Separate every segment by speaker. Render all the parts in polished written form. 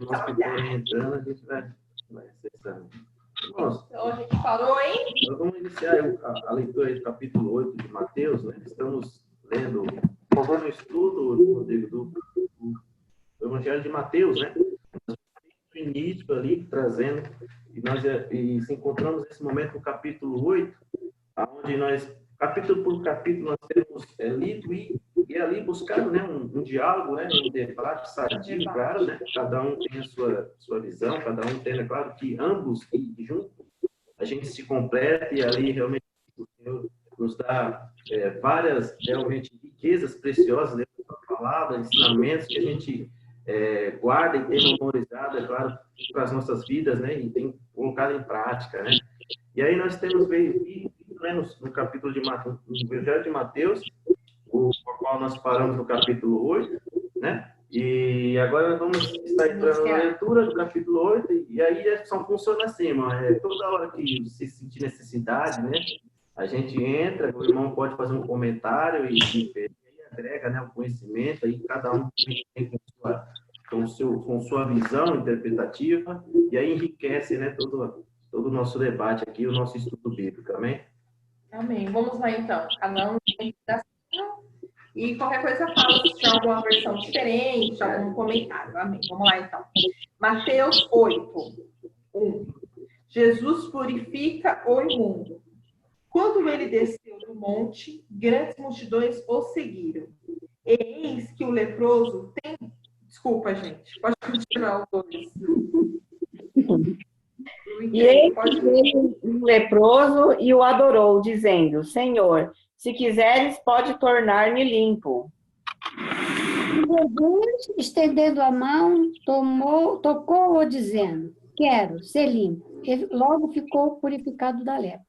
Speaker 1: Nós que forem entrando, a gente vai acessando. Irmãos,
Speaker 2: então a gente parou, hein?
Speaker 1: Nós vamos iniciar a leitura do capítulo 8 de Mateus, né? Estamos lendo, fazendo um estudo, Rodrigo, do Evangelho de Mateus, né? No início ali, trazendo, e se encontramos nesse momento no capítulo 8, onde nós, capítulo por capítulo, nós temos lido e ali buscado, né, um diálogo, né, um debate sadio, claro, né? Cada um tem a sua visão, cada um tem, é claro, que ambos e juntos a gente se completa e ali realmente o Senhor nos dá várias realmente riquezas preciosas dentro da palavra, ensinamentos que a gente guarda e tem memorizado, é claro, para as nossas vidas, né? E tem colocado em prática, né? E aí nós temos visto no capítulo de Mateus, no Evangelho de Mateus, o qual nós paramos no capítulo 8, né? E agora vamos estar entrando na leitura do capítulo 8, e aí a ação funciona assim, toda hora que você sentir necessidade, né? A gente entra, o irmão pode fazer um comentário e agrega, né, o conhecimento, aí cada um tem com sua visão interpretativa, e aí enriquece, né, todo o nosso debate aqui, o nosso estudo bíblico, amém?
Speaker 2: Amém. Vamos lá, então. Cada um tem e qualquer coisa fala se tiver alguma versão diferente, algum comentário. Amém. Vamos lá, então. Mateus 8, 1. Jesus purifica o imundo. Quando ele desceu do monte, grandes multidões o seguiram. E eis que o leproso tem... Desculpa, gente. Pode continuar o 2.
Speaker 3: E eis que veio um leproso e o adorou, dizendo: Senhor, se quiseres, pode tornar-me limpo.
Speaker 4: Jesus, estendendo a mão, tocou-o, dizendo: quero ser limpo. Ele logo ficou purificado da lepra.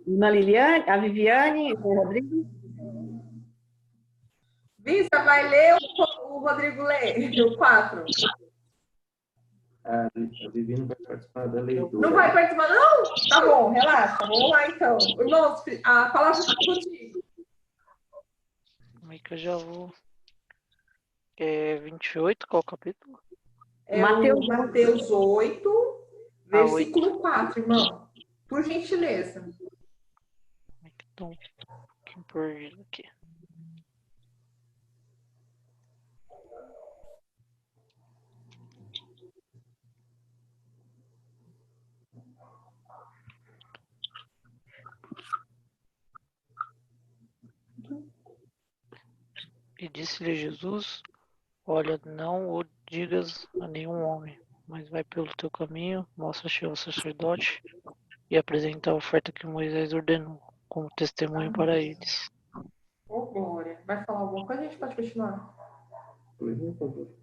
Speaker 3: Irmã Liliane, a Viviane, o Rodrigo.
Speaker 2: Vista, vai ler o Rodrigo lê, o 4.
Speaker 1: A Vivi não vai participar da leitura.
Speaker 2: Não vai participar, não? Tá bom, relaxa. Vamos lá, então. Irmãos, a palavra está contigo.
Speaker 5: Como é que eu já vou? 28, qual capítulo?
Speaker 2: Mateus 8, versículo 4, irmão. Por gentileza.
Speaker 5: Como é que estou um pouquinho perdido aqui? E disse-lhe Jesus: olha, não o digas a nenhum homem, mas vai pelo teu caminho, mostra-te ao sacerdote e apresenta a oferta que Moisés ordenou, como testemunho para eles.
Speaker 2: Ô, Glória. Vai falar alguma coisa? A gente pode continuar.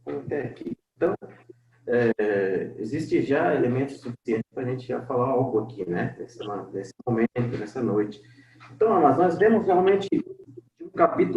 Speaker 1: Até aqui. Então, existe já elementos suficientes para a gente já falar algo aqui, né? Nesse momento, nessa noite. Então, mas nós vemos realmente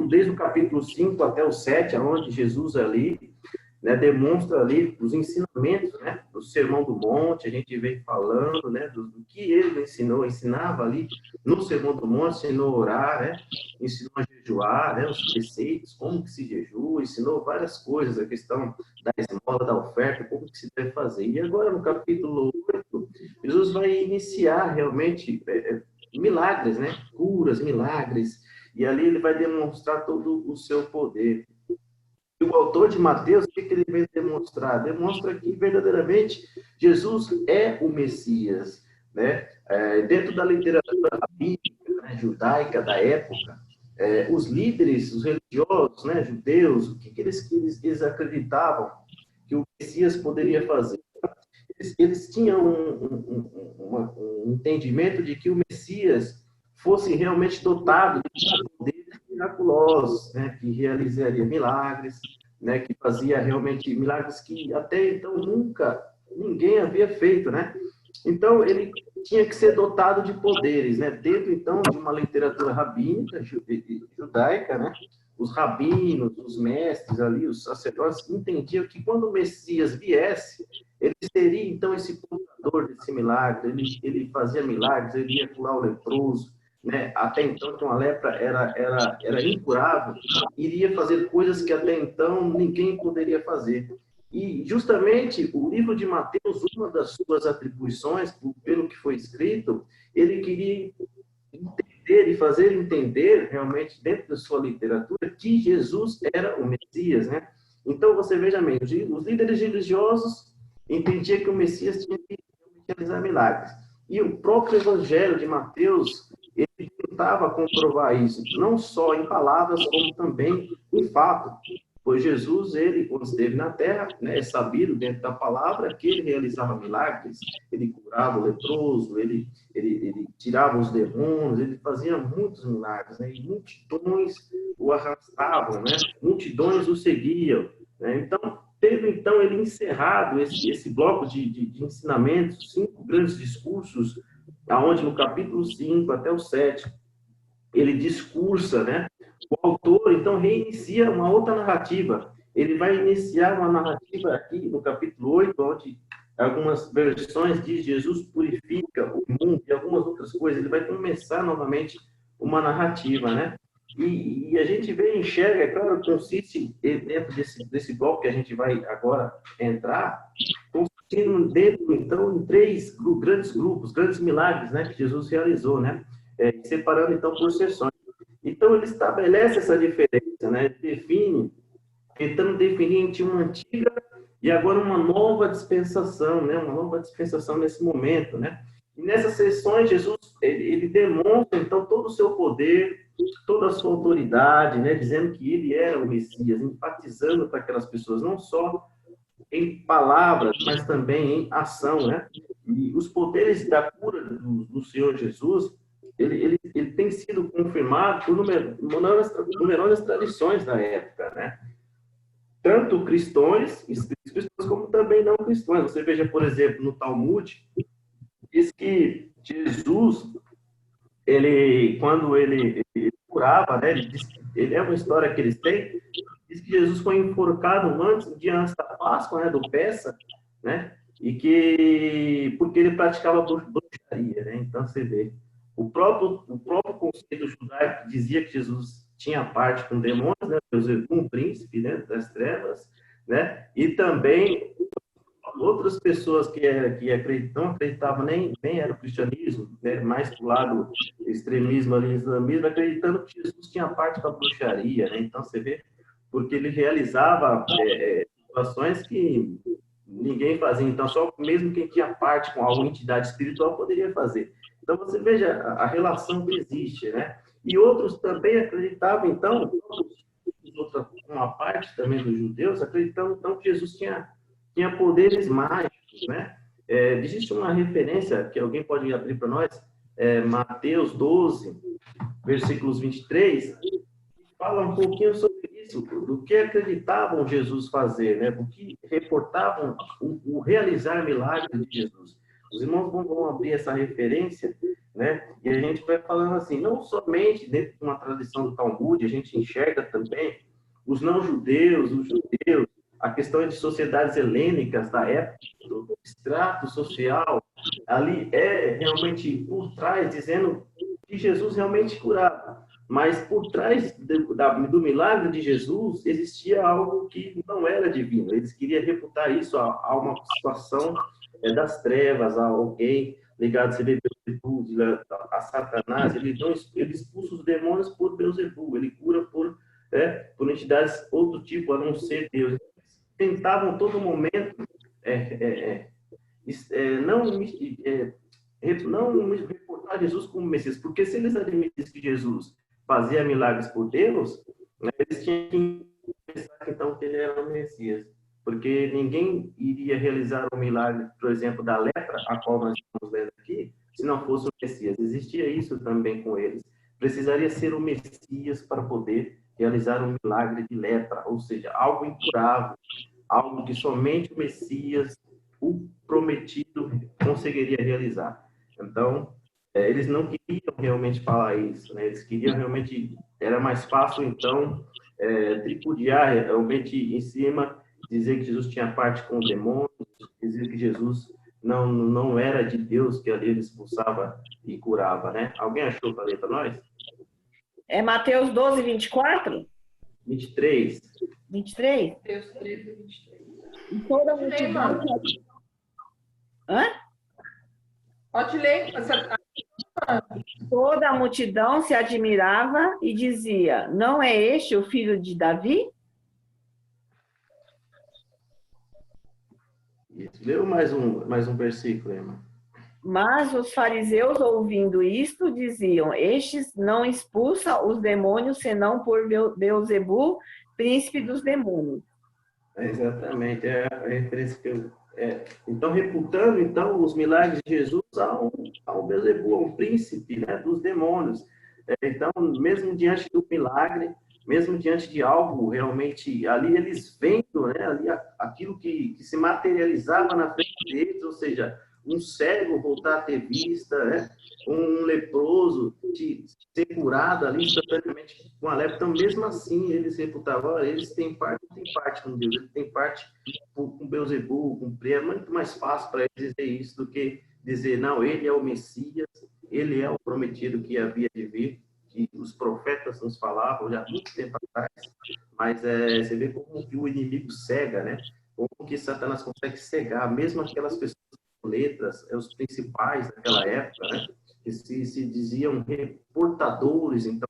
Speaker 1: desde o capítulo 5 até o 7, onde Jesus ali, né, demonstra ali os ensinamentos, né, do Sermão do Monte. A gente vem falando, né, do que ele ensinava ali no Sermão do Monte, ensinou a orar, né, ensinou a jejuar, né, os preceitos, como que se jejua, ensinou várias coisas, a questão da esmola, da oferta, como que se deve fazer. E agora no capítulo 8, Jesus vai iniciar realmente milagres, né, curas, milagres, e ali ele vai demonstrar todo o seu poder. E o autor de Mateus, o que ele vem demonstrar? Demonstra que verdadeiramente Jesus é o Messias, né? Dentro da literatura bíblica, né, judaica da época, os líderes, os religiosos, né, judeus, o que eles acreditavam que o Messias poderia fazer? Eles tinham um entendimento de que o Messias fosse realmente dotado de poderes miraculosos, né, que realizaria milagres, né, que fazia realmente milagres que até então nunca ninguém havia feito, né? Então ele tinha que ser dotado de poderes, né? Dentro então de uma literatura rabínica judaica, né? Os rabinos, os mestres ali, os sacerdotes entendiam que quando o Messias viesse, ele seria então esse portador desse milagre. Ele fazia milagres, ele ia curar o leproso, né, até então que uma lepra era incurável, iria fazer coisas que até então ninguém poderia fazer. E justamente o livro de Mateus, uma das suas atribuições, pelo que foi escrito, ele queria entender e fazer entender realmente dentro da sua literatura que Jesus era o Messias, né? Então você veja bem, os líderes religiosos entendiam que o Messias tinha que realizar milagres. E o próprio Evangelho de Mateus, ele tentava comprovar isso, não só em palavras, como também em fato. Pois Jesus, ele, quando esteve na terra, né, é sabido dentro da palavra que ele realizava milagres, ele curava o leproso, ele tirava os demônios, ele fazia muitos milagres, né, e multidões o arrastavam, né, multidões o seguiam, né. Então, teve então ele encerrado esse bloco de ensinamentos, 5 grandes discursos, aonde no capítulo 5 até o 7, ele discursa, né? O autor, então, reinicia uma outra narrativa. Ele vai iniciar uma narrativa aqui no capítulo 8, onde algumas versões diz Jesus purifica o mundo e algumas outras coisas. Ele vai começar novamente uma narrativa, né? E a gente vê e enxerga, é claro, consiste dentro desse bloco que a gente vai agora entrar, consistindo dentro, então, em 3 grandes grupos, grandes milagres, né, que Jesus realizou, né? Separando, então, por seções. Então, ele estabelece essa diferença, né? Define, tentando definir entre uma antiga e agora uma nova dispensação, né? Uma nova dispensação nesse momento, né? E nessas sessões, Jesus, ele demonstra, então, todo o seu poder, toda a sua autoridade, né? Dizendo que ele era o Messias, enfatizando para aquelas pessoas, não só em palavras, mas também em ação, né? E os poderes da cura do Senhor Jesus, ele tem sido confirmado por numerosas tradições da época, né? Tanto cristãos como também não cristãos. Você veja, por exemplo, no Talmud, diz que Jesus, quando ele curava, né? Ele é uma história que eles têm, diz que Jesus foi enforcado um dia antes da Páscoa, né? Do Pessa, né? E que porque ele praticava bruxaria, né? Então você vê. O próprio conceito judaico dizia que Jesus tinha parte com demônios, né? Um príncipe, né? Das trevas, né? E também outras pessoas que não acreditavam nem era o cristianismo, né? Mais para o lado extremismo ali, islamismo, acreditando que Jesus tinha parte com a bruxaria, né? Então você vê, porque ele realizava situações que ninguém fazia, então só mesmo quem tinha parte com alguma entidade espiritual poderia fazer. Então, você veja a relação que existe, né? E outros também acreditavam, então, uma parte também dos judeus acreditavam, então, que Jesus tinha poderes mágicos, né? Existe uma referência que alguém pode abrir para nós, Mateus 12, versículos 23, que fala um pouquinho sobre isso, do que acreditavam Jesus fazer, né? Do que reportavam o realizar milagres de Jesus. Os irmãos vão abrir essa referência, né? E a gente vai falando assim, não somente dentro de uma tradição do Talmud, a gente enxerga também os não-judeus, os judeus, a questão de sociedades helênicas da época, do extrato social, ali realmente por trás, dizendo que Jesus realmente curava. Mas por trás do milagre de Jesus existia algo que não era divino. Eles queriam reputar isso a uma situação das trevas, a alguém ligado a Beelzebub, a Satanás. Ele expulsa os demônios por Beelzebub, ele cura por entidades outro tipo, a não ser Deus. Eles tentavam todo momento não reportar Jesus como Messias, porque se eles admitissem que Jesus fazia milagres por Deus, né, eles tinham que pensar então que ele era o Messias, porque ninguém iria realizar o milagre, por exemplo, da lepra, a qual nós estamos lendo aqui, se não fosse o Messias. Existia isso também com eles. Precisaria ser o Messias para poder realizar um milagre de lepra, ou seja, algo incurável, algo que somente o Messias, o prometido, conseguiria realizar. Então, eles não queriam realmente falar isso, né? Eles queriam realmente, era mais fácil, então, tripudiar realmente em cima, dizer que Jesus tinha parte com demônios, dizer que Jesus não era de Deus que ali ele expulsava e curava, né? Alguém achou para ler para nós?
Speaker 3: É Mateus 12, 24?
Speaker 1: 23.
Speaker 3: 23?
Speaker 2: Mateus 13, 23.
Speaker 3: E toda a
Speaker 2: Pode ler,
Speaker 3: multidão...
Speaker 2: irmã.
Speaker 3: Hã?
Speaker 2: Pode ler.
Speaker 3: Toda a multidão se admirava e dizia, não é este o filho de Davi?
Speaker 1: Isso. Leu mais um versículo, irmã.
Speaker 3: Mas os fariseus, ouvindo isto, diziam, estes não expulsam os demônios, senão por Beelzebul, príncipe dos demônios.
Speaker 1: Exatamente, é a referência que eu... Então, reputando então os milagres de Jesus ao Beelzebul, ao príncipe, né, dos demônios. Então, mesmo diante do milagre, mesmo diante de algo realmente ali, eles vendo, né, ali aquilo que se materializava na frente deles, ou seja, um cego voltar a ter vista, né, um leproso ser curado ali instantaneamente com a lepra. Então, mesmo assim, eles reputavam, olha, eles têm parte com Deus, eles têm parte com Beelzebul, com Pri. É muito mais fácil para eles dizer isso do que dizer, não, ele é o Messias, ele é o prometido que havia de vir, que os profetas nos falavam já há muito tempo atrás, mas você vê como que o inimigo cega, né? Como que Satanás consegue cegar, mesmo aquelas pessoas com letras, os principais daquela época, né? Que se diziam reportadores, então,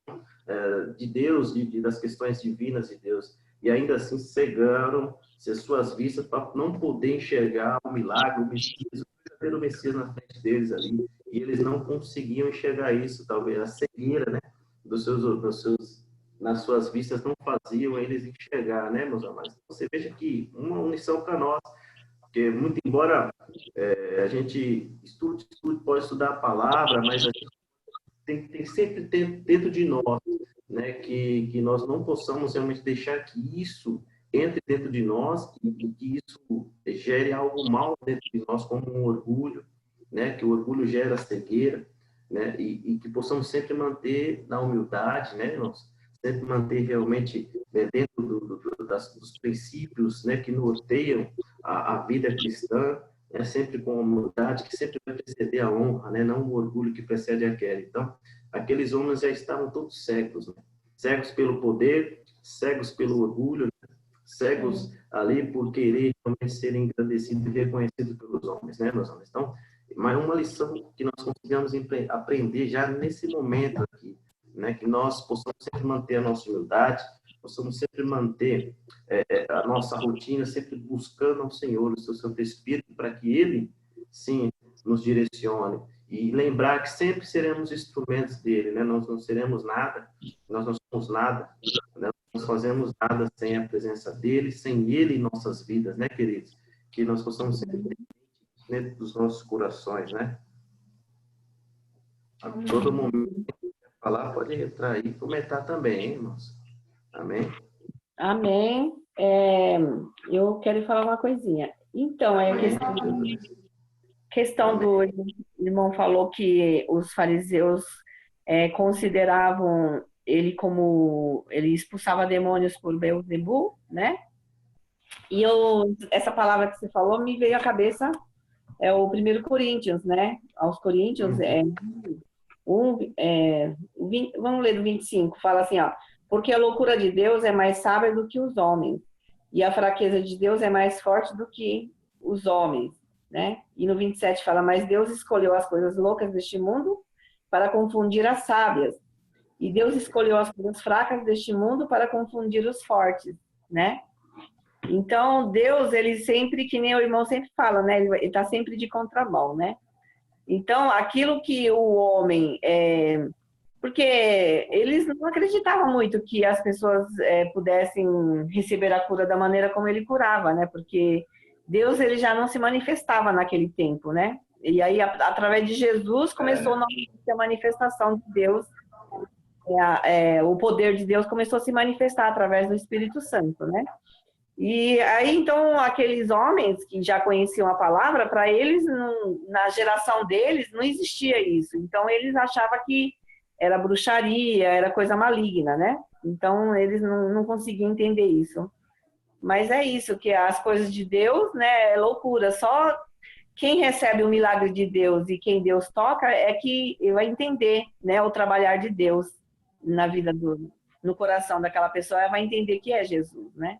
Speaker 1: de Deus, das questões divinas de Deus, e ainda assim cegaram suas vistas para não poder enxergar o milagre, o Messias, o verdadeiro Messias na frente deles ali, e eles não conseguiam enxergar isso, talvez a cegueira, né, nas suas vistas não faziam eles enxergar, né, meus amados? Você veja que uma lição para nós, porque muito embora a gente pode estudar a palavra, mas a gente tem sempre dentro de nós, né, que nós não possamos realmente deixar que isso entre dentro de nós e que isso gere algo mal dentro de nós, como um orgulho, né, que o orgulho gera cegueira, né, e que possamos sempre manter na humildade, né, irmãos, sempre manter realmente dentro dos princípios, né, que norteiam a vida cristã, né, sempre com a humildade, que sempre vai preceder a honra, né, não o orgulho que precede a queda. Então, aqueles homens já estavam todos cegos, né, cegos pelo poder, cegos pelo orgulho, cegos ali por querer realmente ser engrandecidos e reconhecidos pelos homens, né, meus homens? Então, mas uma lição que nós conseguimos aprender já nesse momento aqui, né, que nós possamos sempre manter a nossa humildade, possamos sempre manter a nossa rotina, sempre buscando ao Senhor, o seu Santo Espírito, para que Ele, sim, nos direcione. E lembrar que sempre seremos instrumentos dele, né? Nós não seremos nada, nós não somos nada, né? Não fazemos nada sem a presença dele, sem ele em nossas vidas, né, queridos? Que nós possamos sempre ter dentro dos nossos corações, né? A todo momento que falar, pode entrar aí e comentar também, hein, irmãos? Amém?
Speaker 3: Amém. Eu quero falar uma coisinha. Então, a questão do irmão falou que os fariseus consideravam ele como ele expulsava demônios por Beelzebul, né? E essa palavra que você falou me veio à cabeça o 1 Coríntios, né? Aos Coríntios vamos ler do 25, fala assim, ó, porque a loucura de Deus é mais sábia do que os homens, e a fraqueza de Deus é mais forte do que os homens, né? E no 27 fala, mas Deus escolheu as coisas loucas deste mundo para confundir as sábias, e Deus escolheu as coisas fracas deste mundo para confundir os fortes, né? Então, Deus, ele sempre, que nem o irmão sempre fala, né? Ele está sempre de contramão, né? Então, aquilo que o homem... porque eles não acreditavam muito que as pessoas pudessem receber a cura da maneira como ele curava, né? Porque Deus, ele já não se manifestava naquele tempo, né? E aí, através de Jesus, começou a manifestação de Deus. O poder de Deus começou a se manifestar através do Espírito Santo, né? E aí, então, aqueles homens que já conheciam a palavra, para eles, na geração deles, não existia isso. Então, eles achavam que era bruxaria, era coisa maligna, né? Então, eles não conseguiam entender isso. Mas é isso, que as coisas de Deus, né, é loucura. Só quem recebe o milagre de Deus e quem Deus toca é que vai entender, né, o trabalhar de Deus na vida no coração daquela pessoa, vai entender que é Jesus, né?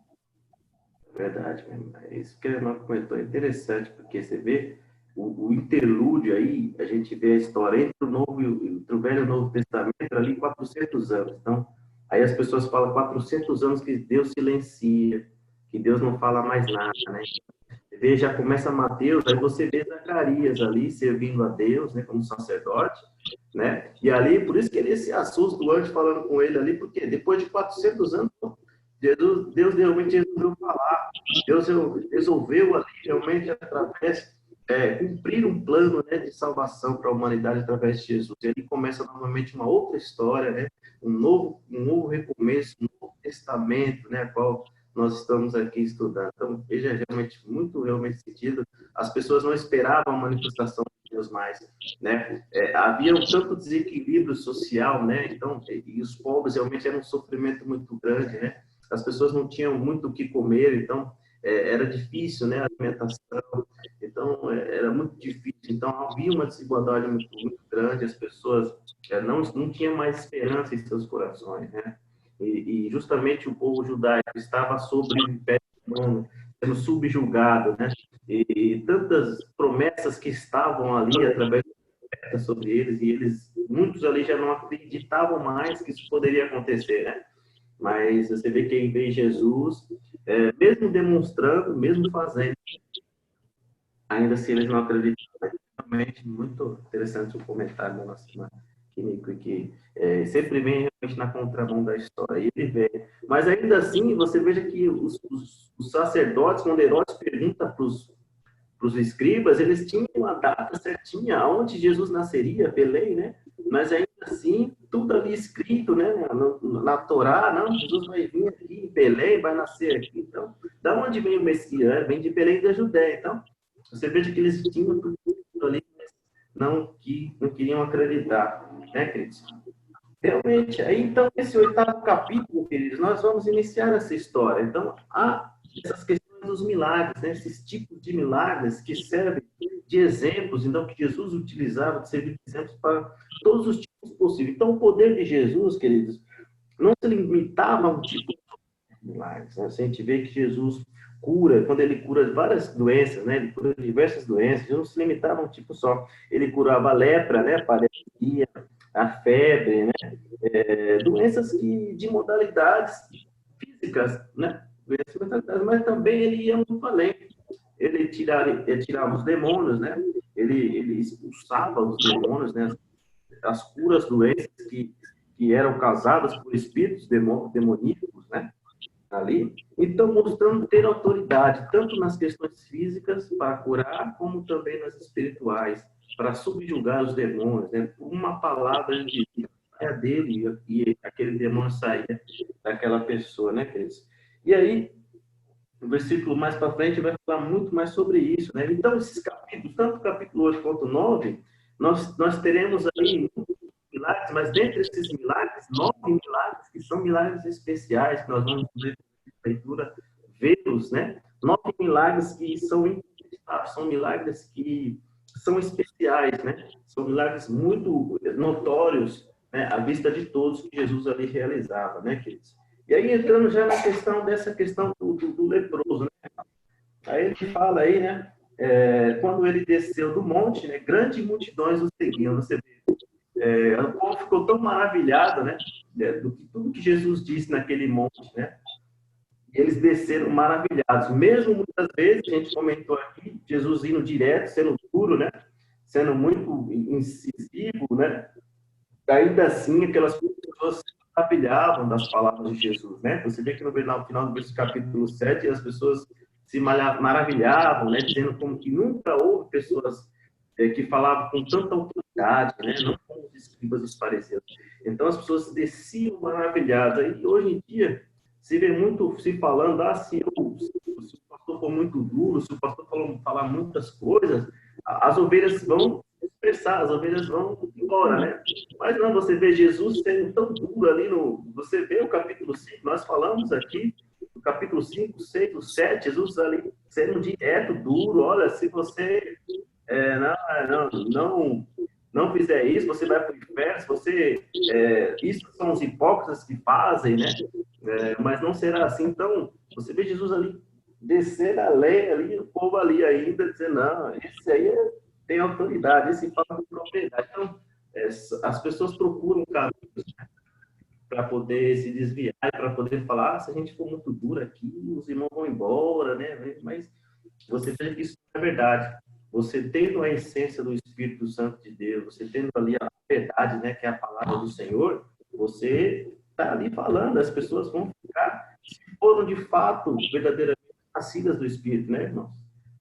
Speaker 1: Verdade, mesmo. É isso que a irmã comentou. É interessante, porque você vê o interlúdio aí, a gente vê a história entre o Velho e o Novo Testamento, ali 400 anos. Então, aí as pessoas falam 400 anos que Deus silencia, que Deus não fala mais nada, né? Você vê, já começa Mateus, aí você vê Zacarias ali servindo a Deus, né, como sacerdote, né? E ali, por isso que ele se assusta, o anjo falando com ele ali, porque depois de 400 anos, Deus realmente resolveu falar. Deus resolveu ali realmente através cumprir um plano, né, de salvação para a humanidade através de Jesus. E ali começa novamente uma outra história, né? Um novo recomeço, um novo testamento, né, a qual nós estamos aqui estudando. Então, veja realmente sentido. As pessoas não esperavam a manifestação de Deus mais, né? Havia um tanto desequilíbrio social, né? Então, e os pobres realmente era um sofrimento muito grande, né? As pessoas não tinham muito o que comer, então era difícil, né, a alimentação, então era muito difícil, então havia uma desigualdade muito grande, as pessoas não tinham mais esperança em seus corações, né, e justamente o povo judaico estava sob o Império Romano, sendo subjugado, né, e tantas promessas que estavam ali através sobre eles, e muitos ali já não acreditavam mais que isso poderia acontecer, né? Mas você vê que em vez de Jesus, mesmo demonstrando, mesmo fazendo, ainda assim eles não acreditam. Realmente muito interessante o comentário da nossa irmã Kimiko, que sempre vem realmente na contramão da história. E ele vem. Mas ainda assim, você veja que os sacerdotes, quando Herodes pergunta para os escribas, eles tinham uma data certinha, onde Jesus nasceria, Belém, né? Mas ainda assim, tudo ali escrito, né? Na Torá, não, Jesus vai vir aqui em Belém, vai nascer aqui. Então, da onde vem o Messias? Vem de Belém da Judéia. Então, você veja que eles tinham tudo ali, mas não queriam acreditar, né, queridos? Realmente, aí então, esse 8º capítulo, queridos, nós vamos iniciar essa história. Então, há essas questões dos milagres, né? Esses tipos de milagres que servem de exemplos, então, que Jesus utilizava de servir de exemplos para todos os tipos possíveis. Então, o poder de Jesus, queridos, não se limitava a um tipo de milagres, né? A gente vê que Jesus cura, quando ele cura várias doenças, né? Ele cura diversas doenças, Jesus não se limitava a um tipo só. Ele curava a lepra, né? A paralisia, a febre, né? Doenças de modalidades físicas, né? Mas também ele ia muito além. Ele tirava os demônios, né? Ele expulsava os demônios, né? As curas doenças que eram causadas por espíritos demoníacos, né? Ali. Então, mostrando ter autoridade, tanto nas questões físicas, para curar, como também nas espirituais, para subjugar os demônios, né? Uma palavra ele dizia dele e aquele demônio saía daquela pessoa, né, queridos? E aí, no versículo mais para frente, vai falar muito mais sobre isso, né? Então, esses capítulos, tanto o capítulo 8 quanto o 9, nós teremos aí milagres, mas dentre esses milagres, 9 milagres que são milagres especiais, que nós vamos ver na leitura, vê-los, né? 9 milagres que são inacreditáveis, são milagres que são especiais, né? São milagres muito notórios, né? À vista de todos que Jesus ali realizava, né, queridos? E aí, entrando já na questão do leproso, né? Aí ele fala aí, né? Quando ele desceu do monte, né? Grandes multidões o seguiam. Você vê, o povo ficou tão maravilhado, né? Do que tudo que Jesus disse naquele monte, né? E eles desceram maravilhados. Mesmo muitas vezes, a gente comentou aqui, Jesus indo direto, sendo duro, né? Sendo muito incisivo, né? Ainda assim, aquelas pessoas se maravilhavam das palavras de Jesus, né? Você vê que no final do capítulo 7, as pessoas se maravilhavam, né? Dizendo como que nunca houve pessoas que falavam com tanta autoridade, né? Não como os escribas e os fariseus. Então, as pessoas desciam maravilhadas. E hoje em dia, se vê muito se falando, se o pastor for muito duro, se o pastor falar muitas coisas, as ovelhas vão dispersar, as ovelhas vão embora, né? Mas não, você vê Jesus sendo tão duro ali você vê o capítulo 5, nós falamos aqui, no capítulo 5, 6, 7, Jesus ali sendo direto, duro, olha, se você não fizer isso, você vai para o inferno. Se você, isso são os hipócritas que fazem, né? Mas não será assim. Então, você vê Jesus ali descer a lei, ali, o povo ali ainda dizendo, não, esse aí tem autoridade, esse fala com propriedade. Então, as pessoas procuram caminhos para poder se desviar, para poder falar, se a gente for muito duro aqui, os irmãos vão embora, né? Mas você vê que isso não é verdade. Você tendo a essência do Espírito Santo de Deus, você tendo ali a verdade, né, que é a palavra do Senhor, você está ali falando, as pessoas vão ficar, se foram de fato verdadeiramente nascidas do Espírito, né, irmãos?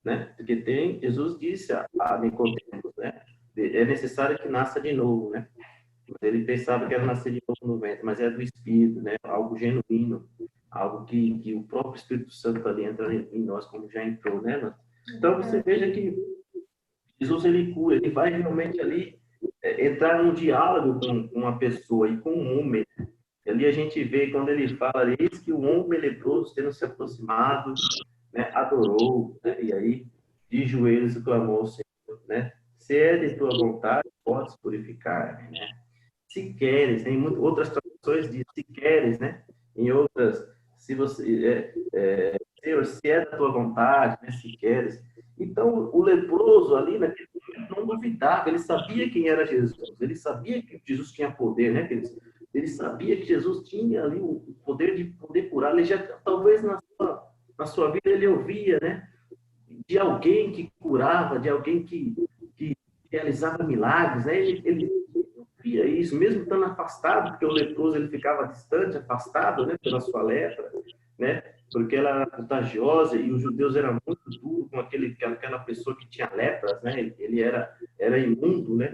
Speaker 1: Né? Porque Jesus disse a Nicodemos, né, é necessário que nasça de novo, né? Ele pensava que era nascer de novo no ventre, mas é do Espírito, né? Algo genuíno, algo que o próprio Espírito Santo ali entra em nós, como já entrou, né, mano? Então, você veja que Jesus, ele cura, ele vai realmente ali entrar num diálogo com uma pessoa e com um homem. Ali a gente vê, quando ele fala, eis que o homem leproso, tendo se aproximado, né, adorou, né, e aí, de joelhos, clamou ao Senhor, né? Se é de tua vontade, podes purificar, né? Se queres, tem outras traduções de se queres, né? Em outras, se você, Senhor, se é da tua vontade, né? Se queres. Então, o leproso ali, naquele momento, não duvidava, ele sabia quem era Jesus, ele sabia que Jesus tinha poder, né? Ele sabia que Jesus tinha ali o poder de poder curar, ele já, talvez na sua vida ele ouvia, né? De alguém que curava, de alguém que realizava milagres, né? Ele via isso, mesmo estando afastado, porque o leproso ele ficava distante, afastado, né, pela sua lepra, né? Porque ela era contagiosa e os judeus eram muito duros com aquela pessoa que tinha lepras, né? Ele era imundo, né?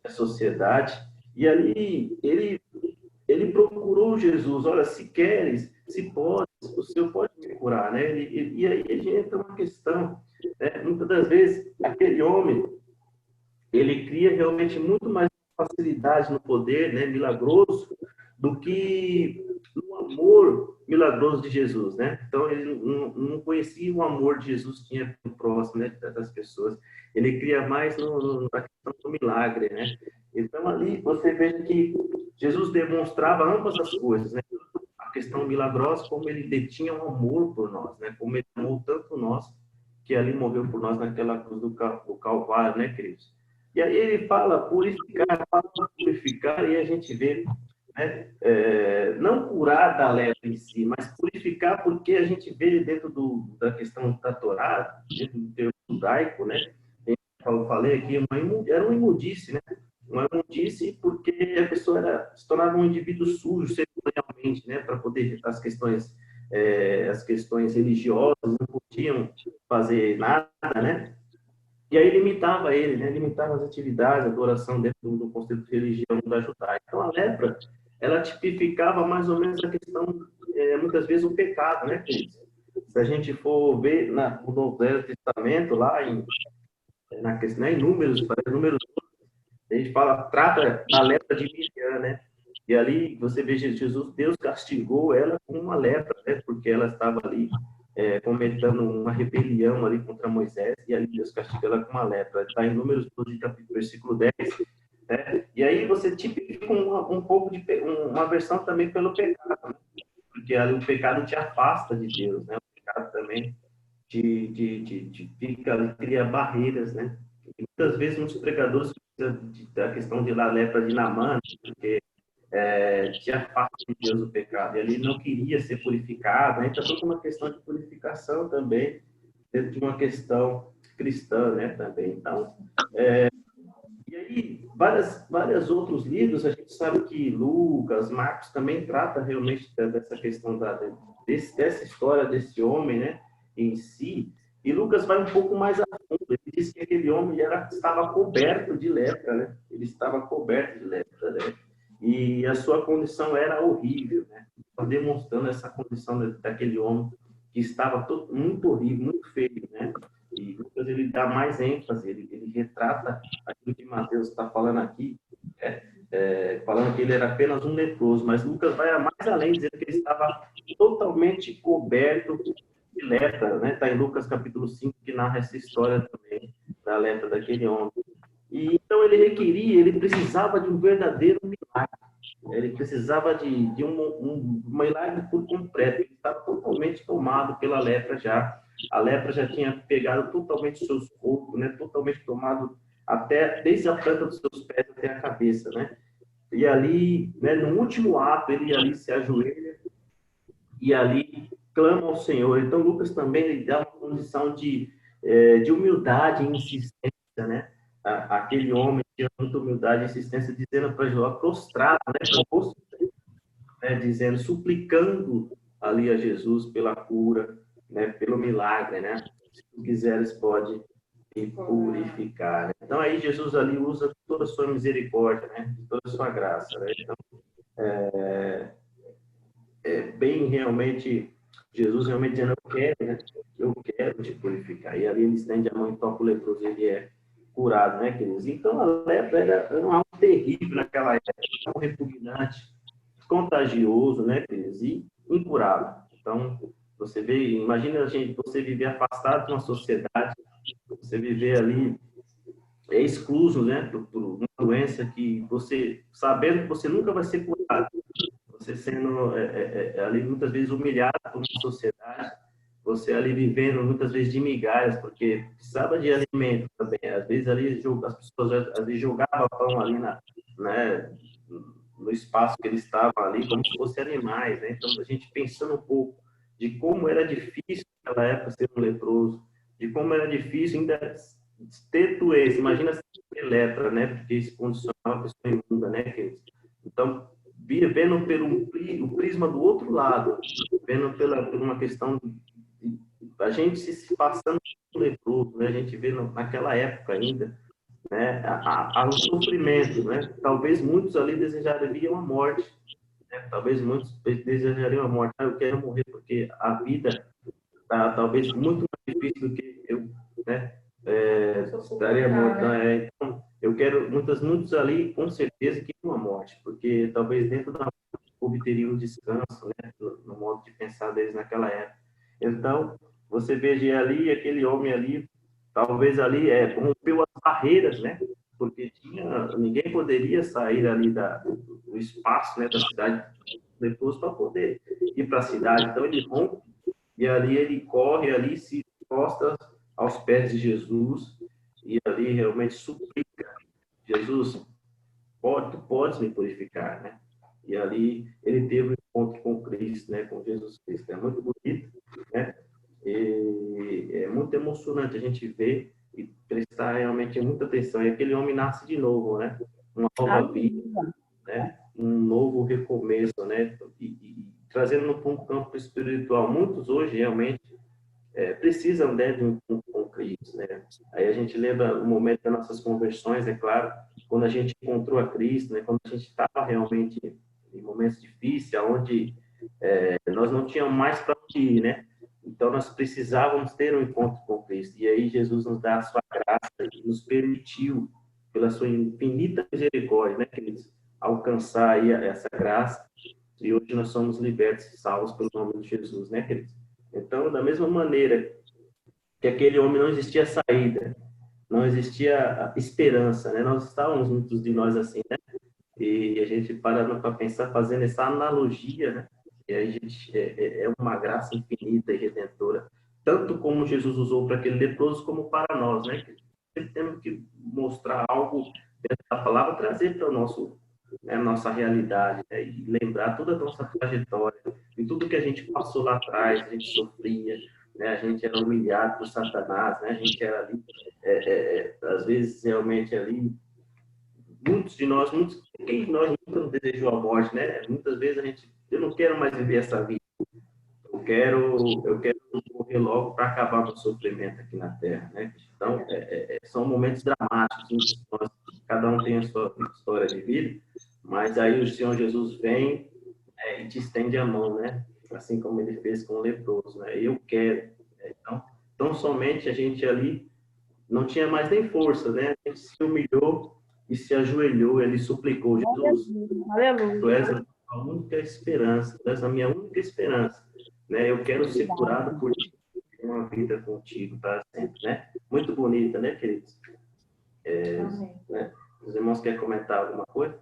Speaker 1: Da sociedade. E ali ele procurou Jesus. Olha, se queres, se podes, o Senhor pode me curar, né? E aí a gente entra uma questão, né? Muitas das vezes aquele homem ele cria realmente muito mais facilidade no poder, né, milagroso, do que no amor milagroso de Jesus, né? Então ele não conhecia o amor de Jesus que tinha no próximo, né, das pessoas. Ele cria mais na questão do milagre, né? Então ali você vê que Jesus demonstrava ambas as coisas, né? A questão milagrosa, como ele detinha um amor por nós, né? Como ele amou tanto nós que ali morreu por nós naquela cruz do Calvário, né, queridos? E aí ele fala purificar, e a gente vê, né, não curar da lepra em si, mas purificar porque a gente vê dentro da questão da Torá, dentro do termo judaico, né, eu falei aqui, era uma imundice, né, uma imundice porque a pessoa se tornava um indivíduo sujo cerimonialmente, né, para poder as questões religiosas, não podiam fazer nada, né. E aí limitava ele, né? Limitava as atividades, a adoração dentro do conceito de religião da judaica. Então, a lepra, ela tipificava mais ou menos a questão, muitas vezes, o pecado, né, queridos? Se a gente for ver no Velho Testamento, lá na questão, né, em Números, a gente fala, trata da lepra de Miriam, né? E ali você vê Jesus, Deus castigou ela com uma lepra, né? Porque ela estava ali cometendo uma rebelião ali contra Moisés, e ali Deus castiga ela com uma lepra. Está em Números 12, versículo 10. Né? E aí você tipifica um pouco de uma versão também pelo pecado, né? Porque ali o pecado te afasta de Deus, né? O pecado também cria barreiras, né? E muitas vezes muitos pregadores da questão de la lepra de Naamã, porque te afasta de Deus o pecado, e ele não queria ser purificado, né? Então, toda uma questão de purificação também, dentro de uma questão cristã, né, também. Então, e aí, vários outros livros, a gente sabe que Lucas, Marcos também trata realmente dessa questão dessa história desse homem, né, em si, e Lucas vai um pouco mais a fundo, ele diz que aquele homem estava coberto de lepra, né, ele estava coberto de lepra, né, e a sua condição era horrível, né? Demonstrando essa condição daquele homem que estava muito horrível, muito feio, né? E Lucas ele dá mais ênfase, ele retrata aquilo que Mateus está falando aqui, falando que ele era apenas um leproso, mas Lucas vai mais além, dizendo que ele estava totalmente coberto de lepra, né? Está em Lucas capítulo 5, que narra essa história também da lepra daquele homem. E então ele precisava de um verdadeiro milagre. Ele precisava de um milagre por completo. Ele estava totalmente tomado pela lepra já. A lepra já tinha pegado totalmente os seus corpos, né? Totalmente tomado até desde a planta dos seus pés até a cabeça, né? E ali, né, no último ato, ele ali se ajoelha e ali clama ao Senhor. Então Lucas também ele dá uma condição de humildade e insistência, né? Aquele homem tinha muita humildade e insistência, dizendo para Jó, prostrado, né, dizendo, suplicando ali a Jesus pela cura, né, pelo milagre, né? Se tu quiseres, pode me purificar. Né? Então aí Jesus ali usa toda a sua misericórdia, né? Toda a sua graça, né? Então, bem realmente, Jesus realmente dizendo, eu quero te purificar. E ali ele estende a mão e toca o leproso, ele é curado, né, queridos? Então a lepra era algo terrível naquela época, algo repugnante, contagioso, né, queridos? E incurável. Então, você vê, imagina você viver afastado de uma sociedade, você viver ali excluso, né, por uma doença que você, sabendo que você nunca vai ser curado, você sendo ali muitas vezes humilhado por uma sociedade, você ali vivendo muitas vezes de migalhas, porque precisava de alimento também. Às vezes ali as pessoas às vezes jogavam pão ali né, no espaço que eles estavam ali, como se fossem animais, né? Então a gente pensando um pouco de como era difícil naquela época ser um leproso, de como era difícil ainda ter doença. Imagina se ter lepra, né? Porque isso condicionava a pessoa imunda, né? Então vendo pelo prisma do outro lado, vendo por uma questão de a gente se passando por leproso, né? A gente vê naquela época ainda, né? O sofrimento, né? Talvez muitos ali desejariam a morte, né? Talvez muitos desejariam a morte. Eu quero morrer porque a vida está talvez muito mais difícil do que eu, né? Estaria morto. Então, eu quero muitos ali com certeza que uma morte, porque talvez dentro da morte obteriam um descanso, né? No modo de pensar deles naquela época. Então, você veja ali aquele homem ali, talvez ali rompeu as barreiras, né? Porque ninguém poderia sair ali do espaço, né, da cidade depois para poder ir para a cidade. Então ele rompe e ali ele corre, ali se encosta aos pés de Jesus e ali realmente suplica: Jesus, tu podes me purificar, né? E ali ele teve um encontro com Cristo, né? Com Jesus Cristo. É muito bonito, né? E é muito emocionante a gente ver e prestar realmente muita atenção. E aquele homem nasce de novo, né? Uma nova vida, né? Um novo recomeço, né? E trazendo para um campo espiritual, muitos hoje realmente precisam, né, de um encontro com Cristo, né? Aí a gente lembra o momento das nossas conversões, é claro, quando a gente encontrou a Cristo, né? Quando a gente estava realmente em momentos difíceis, onde nós não tínhamos mais para onde ir, né? Então, nós precisávamos ter um encontro com Cristo. E aí, Jesus nos dá a sua graça e nos permitiu, pela sua infinita misericórdia, né, queridos, alcançar aí essa graça. E hoje nós somos libertos e salvos pelo nome de Jesus, né, queridos? Então, da mesma maneira que aquele homem não existia saída, não existia esperança, né? Nós estávamos, muitos de nós, assim, né? E a gente parando para pensar, fazendo essa analogia, né? E a gente uma graça infinita e redentora, tanto como Jesus usou para aquele leproso, como para nós, né? Sempre temos que mostrar algo dentro da palavra, trazer para a nossa realidade, né? E lembrar toda a nossa trajetória e tudo que a gente passou lá atrás, a gente sofria, né? A gente era humilhado por Satanás, né? A gente era ali, às vezes realmente ali quem de nós nunca não desejou a morte, né? Muitas vezes eu não quero mais viver essa vida. Eu quero morrer logo para acabar com o sofrimento aqui na Terra, né? Então, são momentos dramáticos, cada um tem a sua história de vida, mas aí o Senhor Jesus vem e te estende a mão, né? Assim como ele fez com o leproso, né? Eu quero. Então somente a gente ali não tinha mais nem força, né? A gente se humilhou e se ajoelhou, ele suplicou: Jesus, tu és a única esperança, tu és a minha única esperança, né? Eu quero ser curado por ti, ter uma vida contigo para sempre, né? muito bonita, né, queridos?
Speaker 2: Amém.
Speaker 1: Né? Os irmãos querem comentar alguma coisa?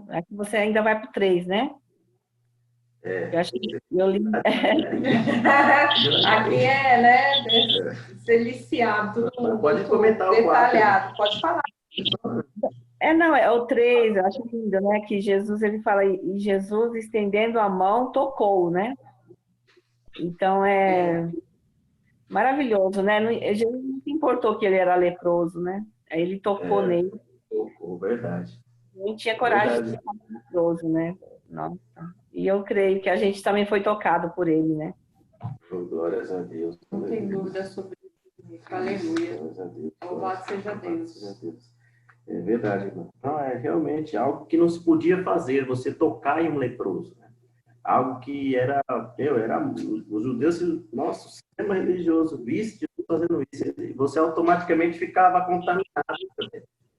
Speaker 3: Aqui você ainda vai para o 3, né? Eu acho que eu li.
Speaker 2: Aqui né? Deliciado, tudo
Speaker 1: Pode comentar o
Speaker 2: detalhado. Pode falar.
Speaker 3: Não, é o 3, eu acho lindo, né? Que Jesus, ele fala, e Jesus, estendendo a mão, tocou, né? Então, maravilhoso, né? Jesus não se importou que ele era leproso, né? Aí ele tocou nele.
Speaker 1: Verdade.
Speaker 3: Nem tinha coragem de ficar leproso, né? Nossa. E eu creio que a gente também foi tocado por ele, né?
Speaker 1: Glórias a Deus.
Speaker 2: Não tem dúvida sobre isso. Aleluia.
Speaker 1: Glórias a Deus.
Speaker 2: Louvado seja Deus.
Speaker 1: É verdade, irmão. Não, é realmente algo que não se podia fazer, você tocar em um leproso, né? Algo que era os judeus, nosso sistema religioso, visse Jesus fazendo isso, você automaticamente ficava contaminado.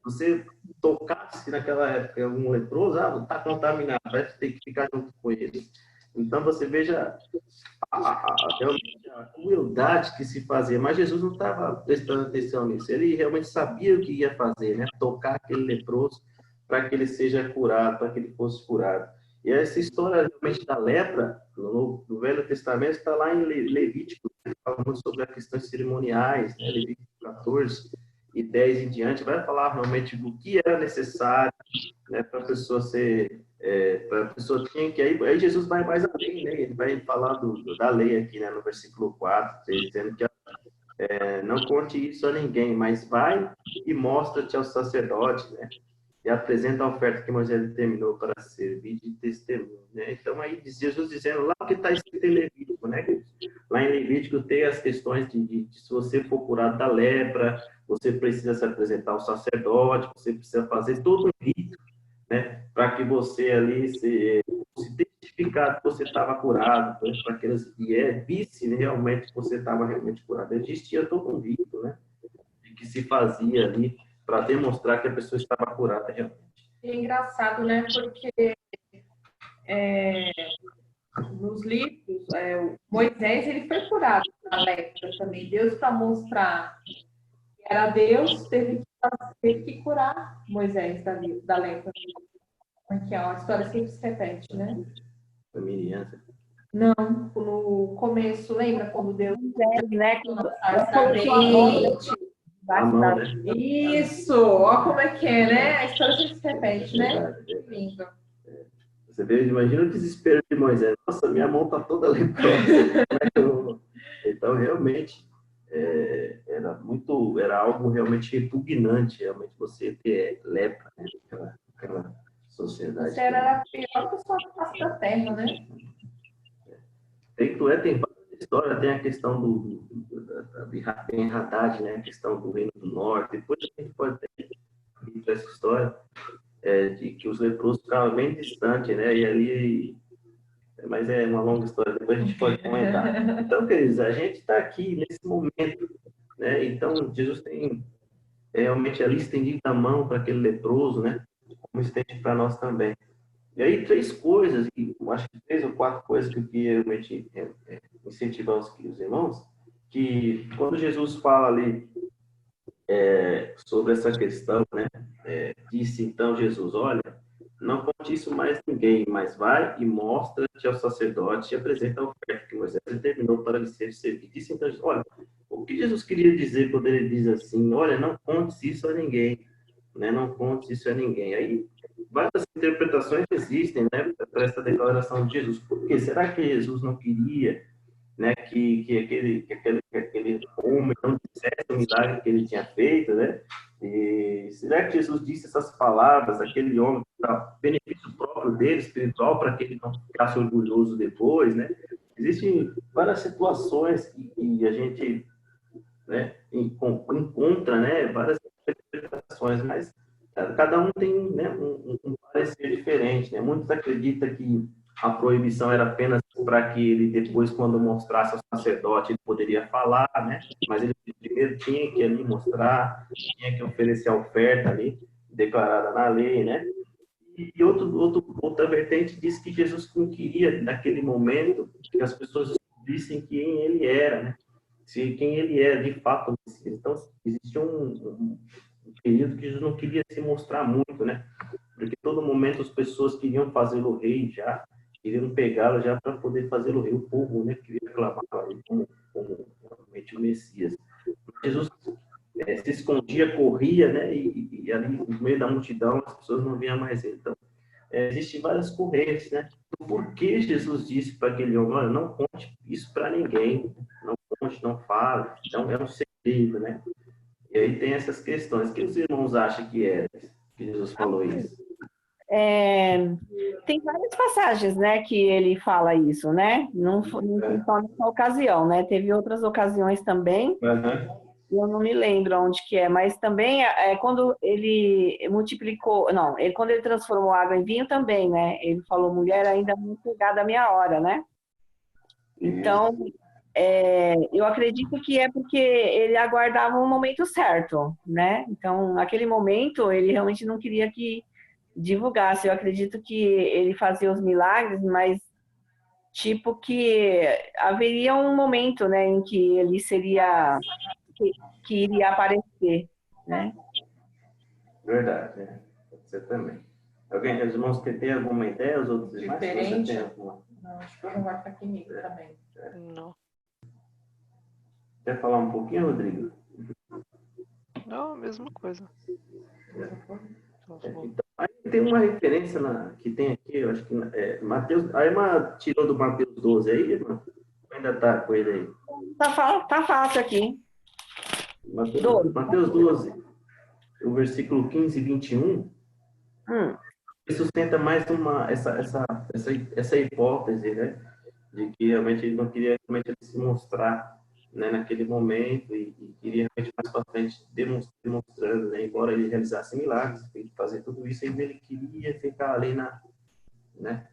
Speaker 1: Você tocasse naquela época em algum leproso, está contaminado, vai ter que ficar junto com ele. Então você veja realmente a crueldade que se fazia, mas Jesus não estava prestando atenção nisso, ele realmente sabia o que ia fazer, né? Tocar aquele leproso para que ele seja curado, para que ele fosse curado. E essa história realmente da lepra, no Velho Testamento, está lá em Levítico, falando sobre as questões cerimoniais, né? Levítico 14 e 10 em diante, vai falar realmente do que era necessário, né, para a pessoa ser, para a pessoa tinha que, aí Jesus vai mais além, né? Ele vai falar da lei aqui, né, no versículo 4, dizendo que não conte isso a ninguém, mas vai e mostra-te ao sacerdote, né? E apresenta a oferta que Moisés determinou para servir de testemunho, né? Então aí Jesus dizendo lá o que está escrito em Levítico, né? Lá em Levítico tem as questões de se você for curado da lepra, você precisa se apresentar ao sacerdote, você precisa fazer todo um rito, né? Para que você ali se identificar que você estava curado, né? Para que eles vissem realmente que você estava realmente curado. Existia todo um rito, né? De que se fazia ali para demonstrar que a pessoa estava curada realmente.
Speaker 2: É engraçado, né? Porque nos livros, Moisés ele foi curado da lepra também. Deus, para mostrar que era Deus, teve que curar Moisés da lepra. Aqui, ó, a história sempre se repete, né?
Speaker 1: Miriam.
Speaker 2: Não, no começo, lembra quando Deus
Speaker 3: né?
Speaker 1: A mão, né?
Speaker 2: Isso, ó como é que é, né? A história sempre se repete, né? Lindo.
Speaker 1: Você vê, imagina o desespero de Moisés. Nossa, minha mão está toda leprosa. Então, realmente, era algo realmente repugnante, realmente você ter lepra, né? Aquela sociedade.
Speaker 2: Você era a pior pessoa da face da terra, né?
Speaker 1: Tem várias histórias, tem a questão de Ben-Hadad, né? A questão do Reino do Norte. Depois a gente pode ter essa história de que os leprosos ficavam bem distantes, né? E ali, mas é uma longa história, depois a gente pode comentar. Então, queridos, a gente está aqui nesse momento, né? Então, Jesus tem realmente ali estendido a mão para aquele leproso, né? Como estende para nós também. E aí, 3 coisas, acho que 3 ou 4 coisas que eu queria realmente incentivar os irmãos, que quando Jesus fala ali sobre essa questão, né? Disse então Jesus, olha, não conte isso mais a ninguém, mas vai e mostra-te ao sacerdote e apresenta a oferta que Moisés determinou para lhe ser servido. Disse então, olha, o que Jesus queria dizer quando ele diz assim, olha, não conte isso a ninguém, né? Não conte isso a ninguém. Aí, várias interpretações existem, né, para essa declaração de Jesus. Por quê? Será que Jesus não queria, né, que aquele homem não dissesse o milagre que ele tinha feito, né? E será que Jesus disse essas palavras àquele homem para benefício próprio dele, espiritual, para que ele não ficasse orgulhoso depois, né? Existem várias situações que a gente, né, encontra, né, várias interpretações, mas cada um tem, né, um parecer diferente, né? Muitos acreditam que a proibição era apenas para que ele depois, quando mostrasse ao sacerdote, ele poderia falar, né? Mas ele primeiro tinha que ali mostrar, tinha que oferecer a oferta ali, declarada na lei, né? E outra vertente diz que Jesus não queria, naquele momento, que as pessoas descobrissem quem ele era, né? Se quem ele era de fato. Então, existia um período que Jesus não queria se mostrar muito, né? Porque todo momento as pessoas queriam fazê-lo rei já, queriam pegá-lo já para poder fazê-lo rei. O povo, né, queria aclamar ele como realmente o Messias. Jesus se escondia, corria, né? E ali no meio da multidão as pessoas não viam mais ele. Então, existem várias correntes, né? Por que Jesus disse para aquele homem, olha, não conte isso para ninguém, não conte, não fale, então é um segredo, né? E aí tem essas questões. O que os irmãos acham que é que Jesus falou isso?
Speaker 3: Tem várias passagens, né, que ele fala isso, né? Não foi só nessa ocasião, né? Teve outras ocasiões também. Eu não me lembro onde que é, mas também quando ele multiplicou, não, quando ele transformou água em vinho também, né? Ele falou, mulher, ainda não é chegada a minha hora, né? Então, eu acredito que é porque ele aguardava um momento certo, né? Então, naquele momento, ele realmente não queria que divulgasse. Eu acredito que ele fazia os milagres, mas tipo que haveria um momento, né, em que ele seria que iria aparecer, né?
Speaker 1: Verdade, pode ser também. Alguém, os irmãos que tem alguma ideia, os outros irmãos?
Speaker 2: Diferente?
Speaker 1: Você tem alguma?
Speaker 2: Não, acho que eu concordo com a comigo também.
Speaker 5: Não.
Speaker 1: Quer falar um pouquinho, Rodrigo?
Speaker 5: Não, a mesma coisa.
Speaker 1: Então, aí tem uma referência que tem aqui, eu acho que Mateus, a irmã tirou do Mateus 12 aí, irmã? Ainda está com ele aí?
Speaker 3: Tá fácil aqui.
Speaker 1: Mateus 12, o versículo 15 e 21, sustenta mais essa hipótese, né? De que realmente ele não queria realmente se mostrar, né, naquele momento e queria realmente mais para frente demonstrando, né? Embora ele realizasse milagres, ele fazer tudo isso, ainda ele queria ficar ali né?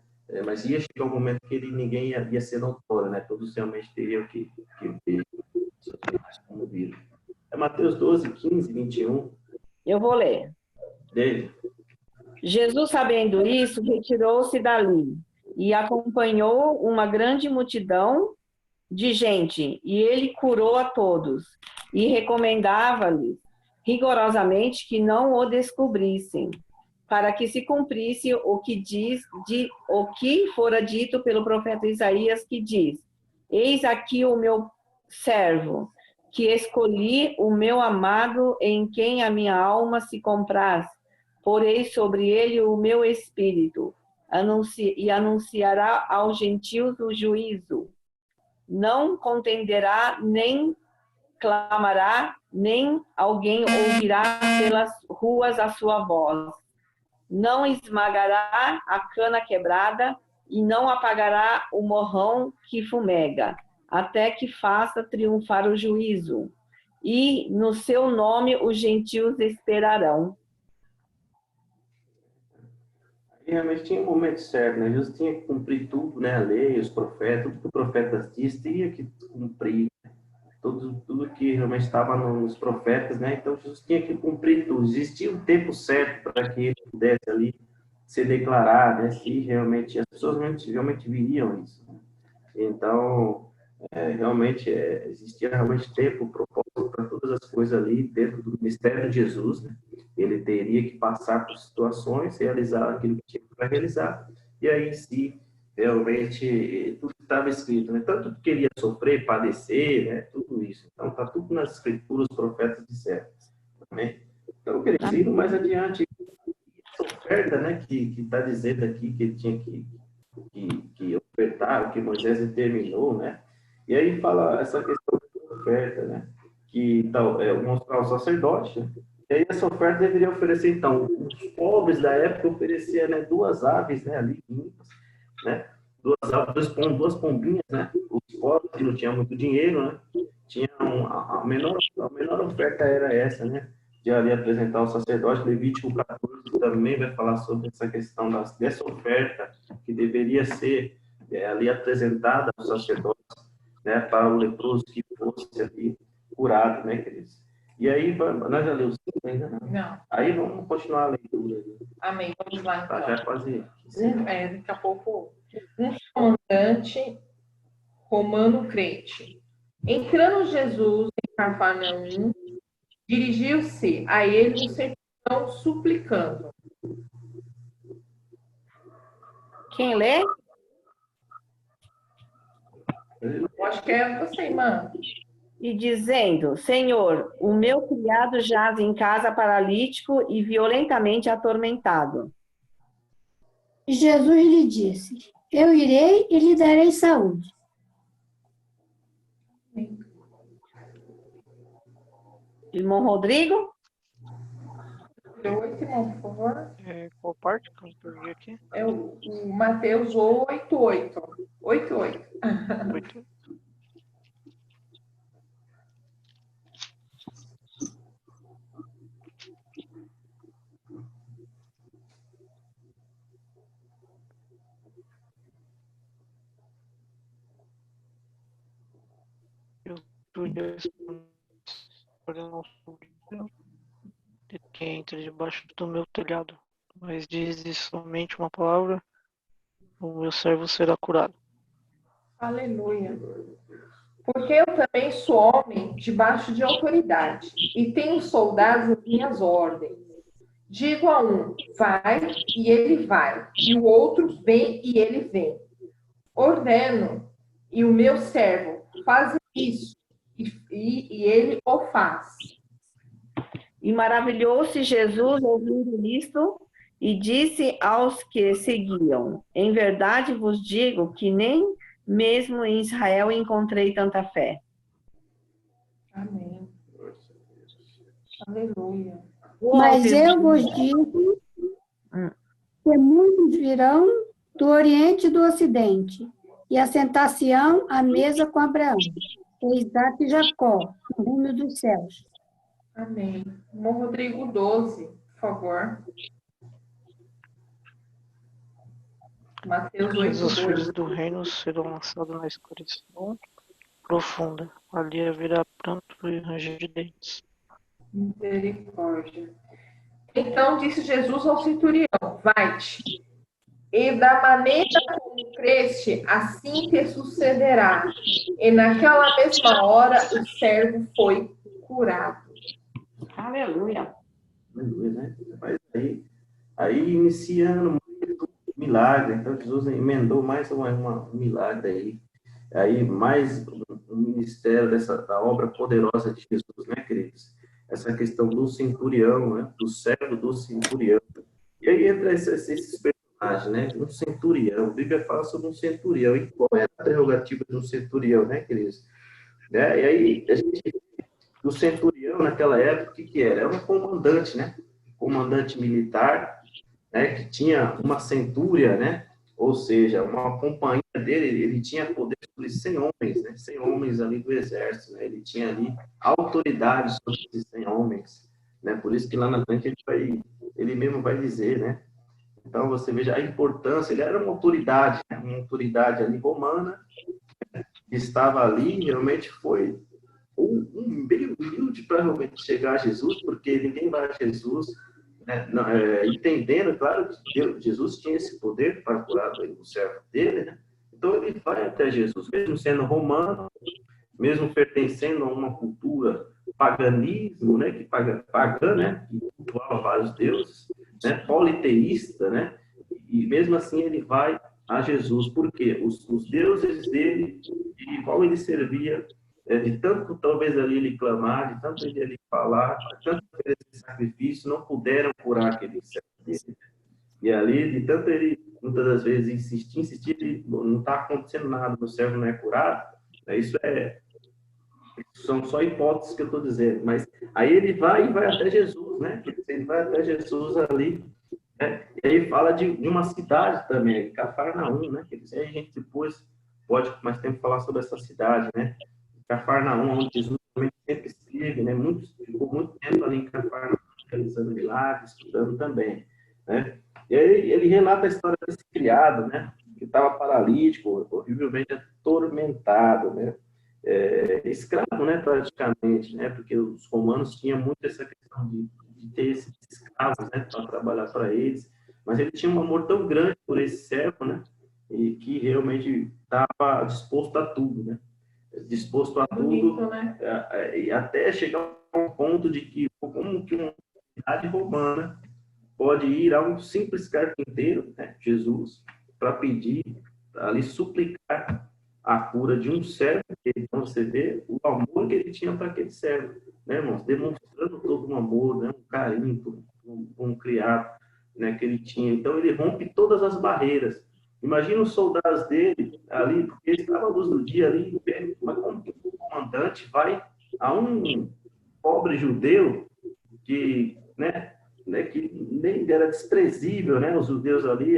Speaker 1: Mas ia chegar um momento que ninguém ia ser notório, né? Todos realmente teriam que ver como viram. É Mateus 12, 15, 21.
Speaker 3: Eu vou ler.
Speaker 1: Dele.
Speaker 3: Jesus, sabendo isso, retirou-se dali e acompanhou uma grande multidão de gente, e ele curou a todos, e recomendava-lhes rigorosamente que não o descobrissem, para que se cumprisse o que fora dito pelo profeta Isaías, que diz: Eis aqui o meu servo, que escolhi, o meu amado, em quem a minha alma se compraz. Porei sobre ele o meu espírito, e anunciará aos gentios o juízo. Não contenderá, nem clamará, nem alguém ouvirá pelas ruas a sua voz. Não esmagará a cana quebrada e não apagará o morrão que fumega, até que faça triunfar o juízo. E no seu nome os gentios esperarão.
Speaker 1: E realmente tinha um momento certo, né? Jesus tinha que cumprir tudo, né? A lei, os profetas, tudo que os profetas diz, tinha que cumprir, né? Tudo que realmente estava nos profetas, né? Então Jesus tinha que cumprir tudo. Existia um tempo certo para que ele pudesse ali se declarar, né? Se realmente as pessoas realmente viriam isso, né? Então realmente existia realmente tempo propósito para todas as coisas ali dentro do ministério de Jesus, né? Ele teria que passar por situações, realizar aquilo que tinha para realizar, e aí sim, realmente, tudo estava escrito, né? Tanto que queria sofrer, padecer, né? Tudo isso. Então, está tudo nas escrituras, os profetas disseram. Né? Então, eu queria ir mais adiante, essa oferta, né, que está dizendo aqui que ele tinha que ofertar, o que Moisés determinou, né? E aí fala essa questão de oferta, né? Que tal, mostrar o sacerdote, né? E aí essa oferta deveria oferecer, então, os pobres da época ofereciam, né, 2 aves, né, ali, né? 2 aves, duas pombinhas, né? Os pobres que não tinham muito dinheiro, né? Tinham a menor oferta era essa, né? De ali apresentar o sacerdote. Levítico 14 também vai falar sobre essa questão dessa oferta que deveria ser ali apresentada ao sacerdote, né? Para o leproso que fosse ali curado, né, queridos? E aí, nós já lemos ainda não?
Speaker 2: Não.
Speaker 1: Aí vamos continuar a leitura.
Speaker 2: Amém. Vamos lá, então.
Speaker 1: Tá já quase.
Speaker 2: Daqui a pouco, um comandante romano crente. Entrando Jesus em Cafarnaum, dirigiu-se a ele no sertão suplicando.
Speaker 3: Quem lê?
Speaker 2: Eu acho que é você, irmã.
Speaker 3: E dizendo: Senhor, o meu criado jaz em casa paralítico e violentamente atormentado.
Speaker 4: E Jesus lhe disse: Eu irei e lhe darei saúde.
Speaker 3: Irmão Rodrigo?
Speaker 2: 8, irmão, por favor.
Speaker 5: Qual parte que eu perdi aqui?
Speaker 2: É o Mateus 8:8. 8:8.
Speaker 5: 8. De quem entra debaixo do meu telhado, mas diz somente uma palavra, o meu servo será curado.
Speaker 2: Aleluia. Porque eu também sou homem debaixo de autoridade e tenho soldados às minhas ordens. Digo a um, vai, e ele vai. E o outro, vem, e ele vem. Ordeno, e o meu servo faz isso, e ele o faz.
Speaker 3: E maravilhou-se Jesus ouvindo isto e disse aos que seguiam: Em verdade vos digo que nem mesmo em Israel encontrei tanta fé.
Speaker 2: Amém. Aleluia.
Speaker 4: Mas eu vos digo que muitos virão do Oriente e do Ocidente e assentar-se-ão à mesa com Abraão, com Isaac e Jacó, no reino dos céus.
Speaker 2: Amém. Irmão Rodrigo 12, por favor. Mateus
Speaker 5: Mas os
Speaker 2: 8:2.
Speaker 5: filhos do reino serão lançados na escuridão profunda. Ali haverá pranto e ranger de dentes.
Speaker 2: Misericórdia. Então disse Jesus ao centurião: vai-te, e da maneira como creste, assim te sucederá. E naquela mesma hora o servo foi curado.
Speaker 3: Aleluia.
Speaker 1: Aleluia, né? Mas aí iniciando muito milagre. Então, Jesus emendou mais um milagre aí. Aí, mais um ministério da obra poderosa de Jesus, né, queridos? Essa questão do centurião, né? Do servo do centurião. E aí entra esses personagens, né? Um centurião. A Bíblia fala sobre um centurião. E qual é a prerrogativa de um centurião, né, queridos? Né? E aí, a gente, o centurião, naquela época, o que era? Era um comandante, né? Comandante militar, né? Que tinha uma centúria, né? Ou seja, uma companhia dele, ele tinha poder sobre 100 homens, né? 100 homens ali do exército, né? Ele tinha ali autoridade sobre esses 100 homens, né? Por isso que lá na frente ele mesmo vai dizer, né? Então você veja a importância, ele era uma autoridade, né? Uma autoridade ali romana, que estava ali, realmente foi meio humilde para realmente chegar a Jesus, porque ninguém vai a Jesus, né? Não, entendendo, claro, que Jesus tinha esse poder para curar o servo dele, né? Então ele vai até Jesus, mesmo sendo romano, mesmo pertencendo a uma cultura paganismo, né? Que pagã, né? Que cultuava vários deuses, né? Politeísta, né? E mesmo assim ele vai a Jesus, porque os deuses dele, de qual ele servia, de tanto talvez ali ele clamar, de tanto ele falar, de tanto oferecer sacrifício, não puderam curar aquele servo dele. E ali, de tanto ele, muitas das vezes, insistir, não está acontecendo nada, o servo não é curado, né? São só hipóteses que eu estou dizendo, mas aí ele vai até Jesus, né? Ele vai até Jesus ali, né? E aí fala de uma cidade também, Cafarnaum, né? Quer dizer, a gente depois pode mais tempo falar sobre essa cidade, né? Cafarnaum, onde Jesus também sempre esteve, né? Ficou muito tempo ali em Cafarnaum, realizando milagres, estudando também, né? E aí ele relata a história desse criado, né? Que estava paralítico, horrivelmente atormentado, né? Escravo, né? Praticamente, né? Porque os romanos tinham muito essa questão de ter esses escravos, né? Para trabalhar para eles. Mas ele tinha um amor tão grande por esse servo, né? e que realmente estava disposto a tudo, né? Disposto a tudo,
Speaker 2: Bonito, né?
Speaker 1: e até chegar a um ponto de que como que uma cidade romana pode ir a um simples carpinteiro, né, Jesus, para pedir, ali suplicar a cura de um servo. Então você vê o amor que ele tinha para aquele servo, né, irmãos? Demonstrando todo um amor, né, um carinho por um criado, né, que ele tinha. Então ele rompe todas as barreiras. Imagina os soldados dele ali, porque eles estavam à luz do dia ali, mas como que o comandante vai a um pobre judeu que, que nem era desprezível, né? Os judeus ali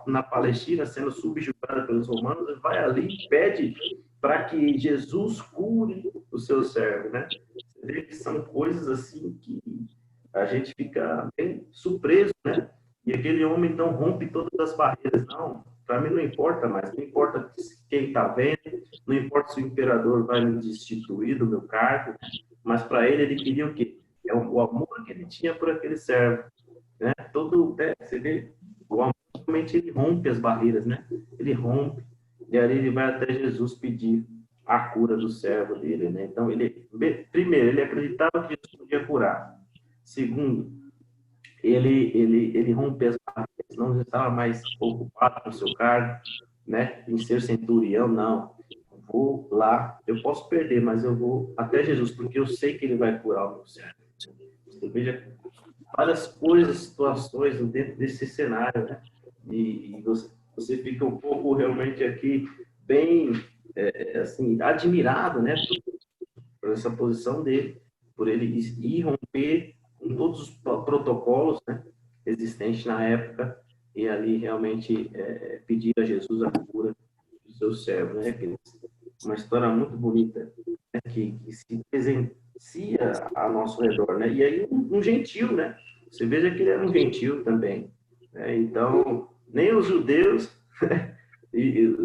Speaker 1: na Palestina sendo subjugados pelos romanos, ele vai ali e pede para que Jesus cure o seu servo, né? Você vê que são coisas assim que a gente fica bem surpreso, né? E aquele homem então rompe todas as barreiras. Não, para mim não importa mais, não importa quem está vendo, não importa se o imperador vai me destituir do meu cargo, mas para ele queria o quê? É o amor que ele tinha por aquele servo, né? Você vê, o amor realmente ele rompe as barreiras, né? Ele rompe, e ali ele vai até Jesus pedir a cura do servo dele, né? Então, primeiro, ele acreditava que Jesus podia curar. Segundo, ele rompe as barreiras, não estava mais ocupado com o seu cargo, né? Em ser centurião, não. Vou lá, eu posso perder, mas eu vou até Jesus, porque eu sei que ele vai curar o meu servo. Você veja várias coisas, situações dentro desse cenário, né? E você fica um pouco realmente aqui bem, assim, admirado, né? Por essa posição dele, por ele ir romper com todos os protocolos, né, existentes na época e ali realmente pedir a Jesus a cura do seu servo, né? Uma história muito bonita, né? que se presencia a nosso redor, né? E aí um gentil, né? Você veja que ele era um gentil também, né? Então nem os judeus e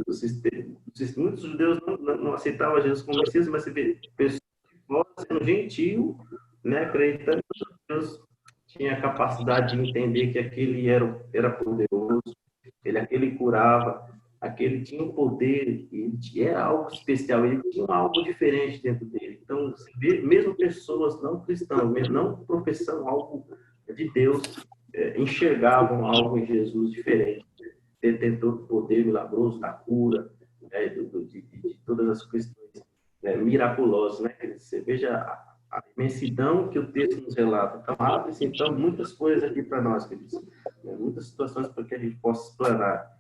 Speaker 1: muitos judeus não aceitavam Jesus como Messias, mas você vê pessoas de fora sendo gentil, né? Acreditando que Deus tinha a capacidade de entender que aquele era poderoso, aquele curava, aquele tinha um poder, ele era algo especial, ele tinha algo diferente dentro dele. Então, você vê, mesmo pessoas não cristãs, mesmo não professando algo de Deus, enxergavam algo em Jesus diferente. Detentor do poder milagroso, da cura, né, de todas as questões miraculosas, né? Você veja a imensidão que o texto nos relata. Então, abre-se, então, muitas coisas aqui para nós, queridos. Muitas situações para que a gente possa explorar.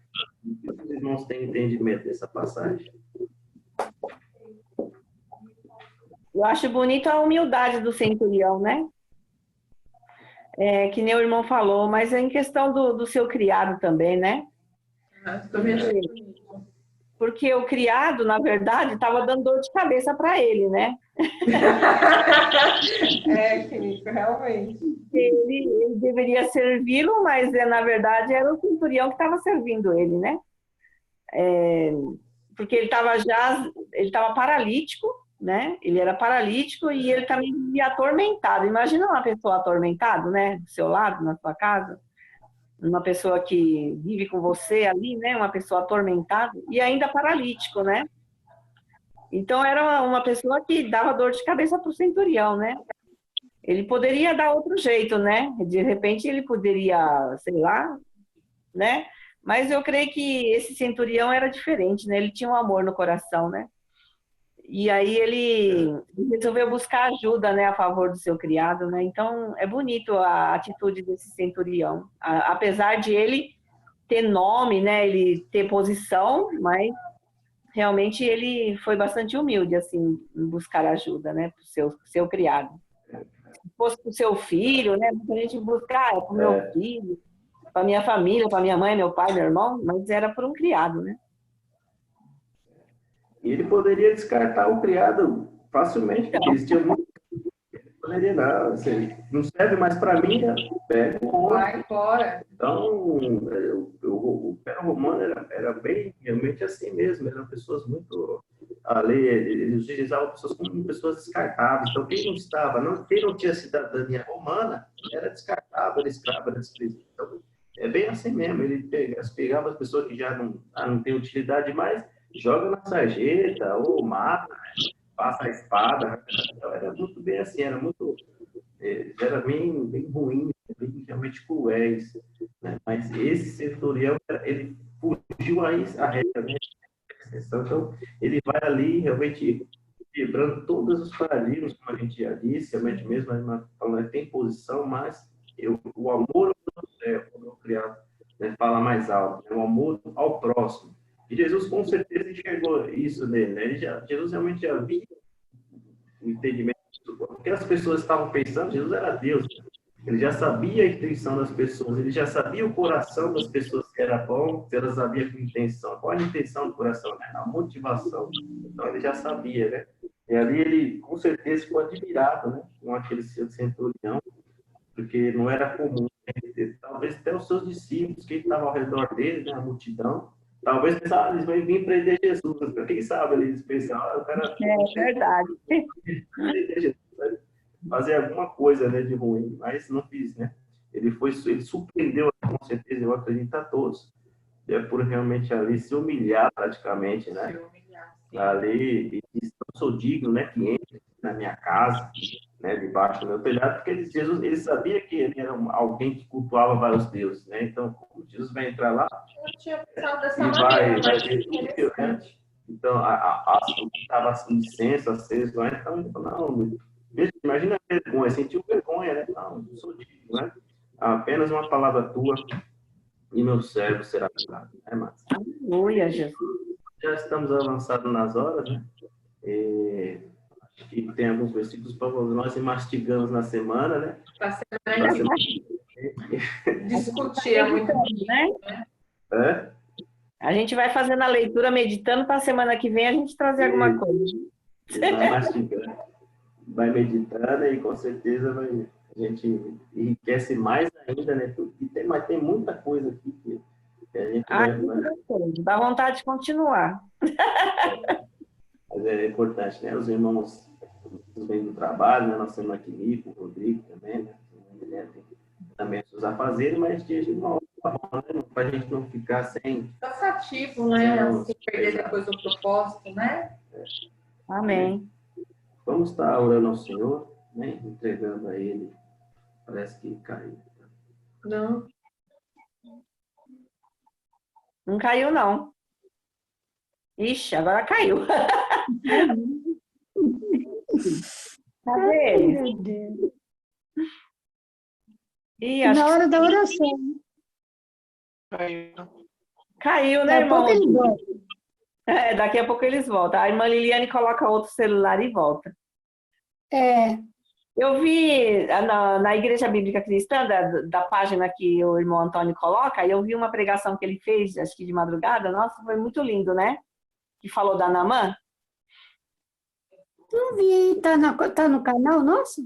Speaker 1: Os irmãos têm entendimento dessa passagem.
Speaker 3: Eu acho bonito a humildade do centurião, né? Que nem o irmão falou, mas é em questão do seu criado também, né? Porque o criado, na verdade, estava dando dor de cabeça para ele, né?
Speaker 2: Querido, realmente.
Speaker 3: Ele deveria servi-lo, mas na verdade era o centurião que estava servindo ele, né? Porque ele estava paralítico, né? Ele era paralítico e ele também vivia atormentado. Imagina uma pessoa atormentada, né? Do seu lado, na sua casa. Uma pessoa que vive com você ali, né? Uma pessoa atormentada e ainda paralítico, né? Então era uma pessoa que dava dor de cabeça para o centurião, né? Ele poderia dar outro jeito, né? De repente ele poderia, sei lá, né? Mas eu creio que esse centurião era diferente, né? Ele tinha um amor no coração, né? E aí ele resolveu buscar ajuda, né, a favor do seu criado, né? Então é bonito a atitude desse centurião, apesar de ele ter nome, né, ele ter posição, mas realmente ele foi bastante humilde assim em buscar ajuda, né, para o seu criado. Se fosse para o seu filho, né, muita gente buscar para o meu filho, para minha família, para minha mãe, meu pai, meu irmão, mas era por um criado, né?
Speaker 1: E ele poderia descartar o criado facilmente, porque existia muito. Ele poderia dar, assim, não serve mais para mim, pega o outro.
Speaker 2: Vai fora.
Speaker 1: Então, o Império Romano era bem, realmente assim mesmo, eram pessoas muito. Eles utilizavam pessoas como pessoas descartáveis. Então, quem não tinha cidadania romana era descartável, era escravo, era desprezível. Então, é bem assim mesmo. Ele pegava as pessoas que já não tem utilidade mais, joga na sarjeta, ou mata, passa a espada. Então, era muito bem assim, era bem ruim, bem realmente cruéis, né? Mas esse setorial, ele fugiu a regra, né? Então, ele vai ali realmente quebrando todos os paradigmas, como a gente já disse, realmente mesmo, falando tem posição, mas o amor ao criado, né, fala mais alto, né? O amor ao próximo. E Jesus com certeza enxergou isso nele, né? Jesus realmente já via o entendimento do que as pessoas estavam pensando. Jesus era Deus, né? Ele já sabia a intenção das pessoas, ele já sabia o coração das pessoas que era bom, se elas sabiam com intenção. Qual a intenção do coração, né? A motivação. Então ele já sabia, né? E ali ele, com certeza, ficou admirado, né? Com aquele centurião, porque não era comum, né? Talvez até os seus discípulos, quem estava ao redor dele, né? A multidão, talvez pensavam, eles vão vir prender Jesus. Quem sabe eles pensavam, o cara...
Speaker 3: É verdade.
Speaker 1: Prender Jesus, né? Fazer alguma coisa, né, de ruim, mas não fiz, né? Ele surpreendeu, com certeza, eu acredito, a todos. É por realmente ali se humilhar praticamente, né? Ali, e disse, não sou digno, né, que entre na minha casa, né, debaixo do meu telhado, porque Jesus, ele sabia que ele era alguém que cultuava vários deuses, né? Então, como Jesus vai entrar lá,
Speaker 2: Eu não tinha pensado dessa
Speaker 1: e
Speaker 2: maneira,
Speaker 1: vai
Speaker 2: mas
Speaker 1: ser tudo, né? Então, estava assim, incenso, aceso lá, então, ele falou, não, imagina a vergonha, sentiu vergonha, né? Não sou digno, né? Apenas uma palavra tua e meu servo será curado, né, Márcio?
Speaker 3: Aleluia, Jesus.
Speaker 1: Já estamos avançados nas horas, né? Acho que tem alguns versículos para nós mastigamos na semana, né?
Speaker 2: Para discutir é muito
Speaker 3: né?
Speaker 1: É?
Speaker 3: A gente vai fazendo a leitura, meditando, para a semana que vem a gente trazer alguma coisa.
Speaker 1: Vai mastigando, vai meditando e com certeza a gente enriquece mais ainda, né? Mas tem muita coisa aqui que a gente
Speaker 3: dá vontade de continuar.
Speaker 1: Mas é importante, né? Os irmãos vêm do trabalho, né? Nós temos aqui Nico, o Rodrigo também, né? Também seus afazeres, mas de uma hora, né? Para a gente não ficar sem...
Speaker 2: cansativo, né? Assim, perder depois o propósito, né?
Speaker 3: Amém.
Speaker 1: Vamos estar orando ao Senhor, né? Entregando a Ele. Parece que caiu.
Speaker 2: Não.
Speaker 3: Não caiu, não. Ixi, agora caiu. Cadê ele?
Speaker 4: Meu Deus.
Speaker 3: Ih, acho
Speaker 4: Na hora
Speaker 3: que
Speaker 4: da oração.
Speaker 3: caiu, né,
Speaker 4: Daqui a
Speaker 3: irmão?
Speaker 4: pouco ele volta.
Speaker 3: Daqui a pouco eles voltam. A irmã Liliane coloca outro celular e volta.
Speaker 4: É,
Speaker 3: Eu vi na Igreja Bíblica Cristã, da página que o irmão Antônio coloca, eu vi uma pregação que ele fez, acho que de madrugada. Nossa, foi muito lindo, né? Que falou da Naamã.
Speaker 4: não vi. Tá no canal nosso?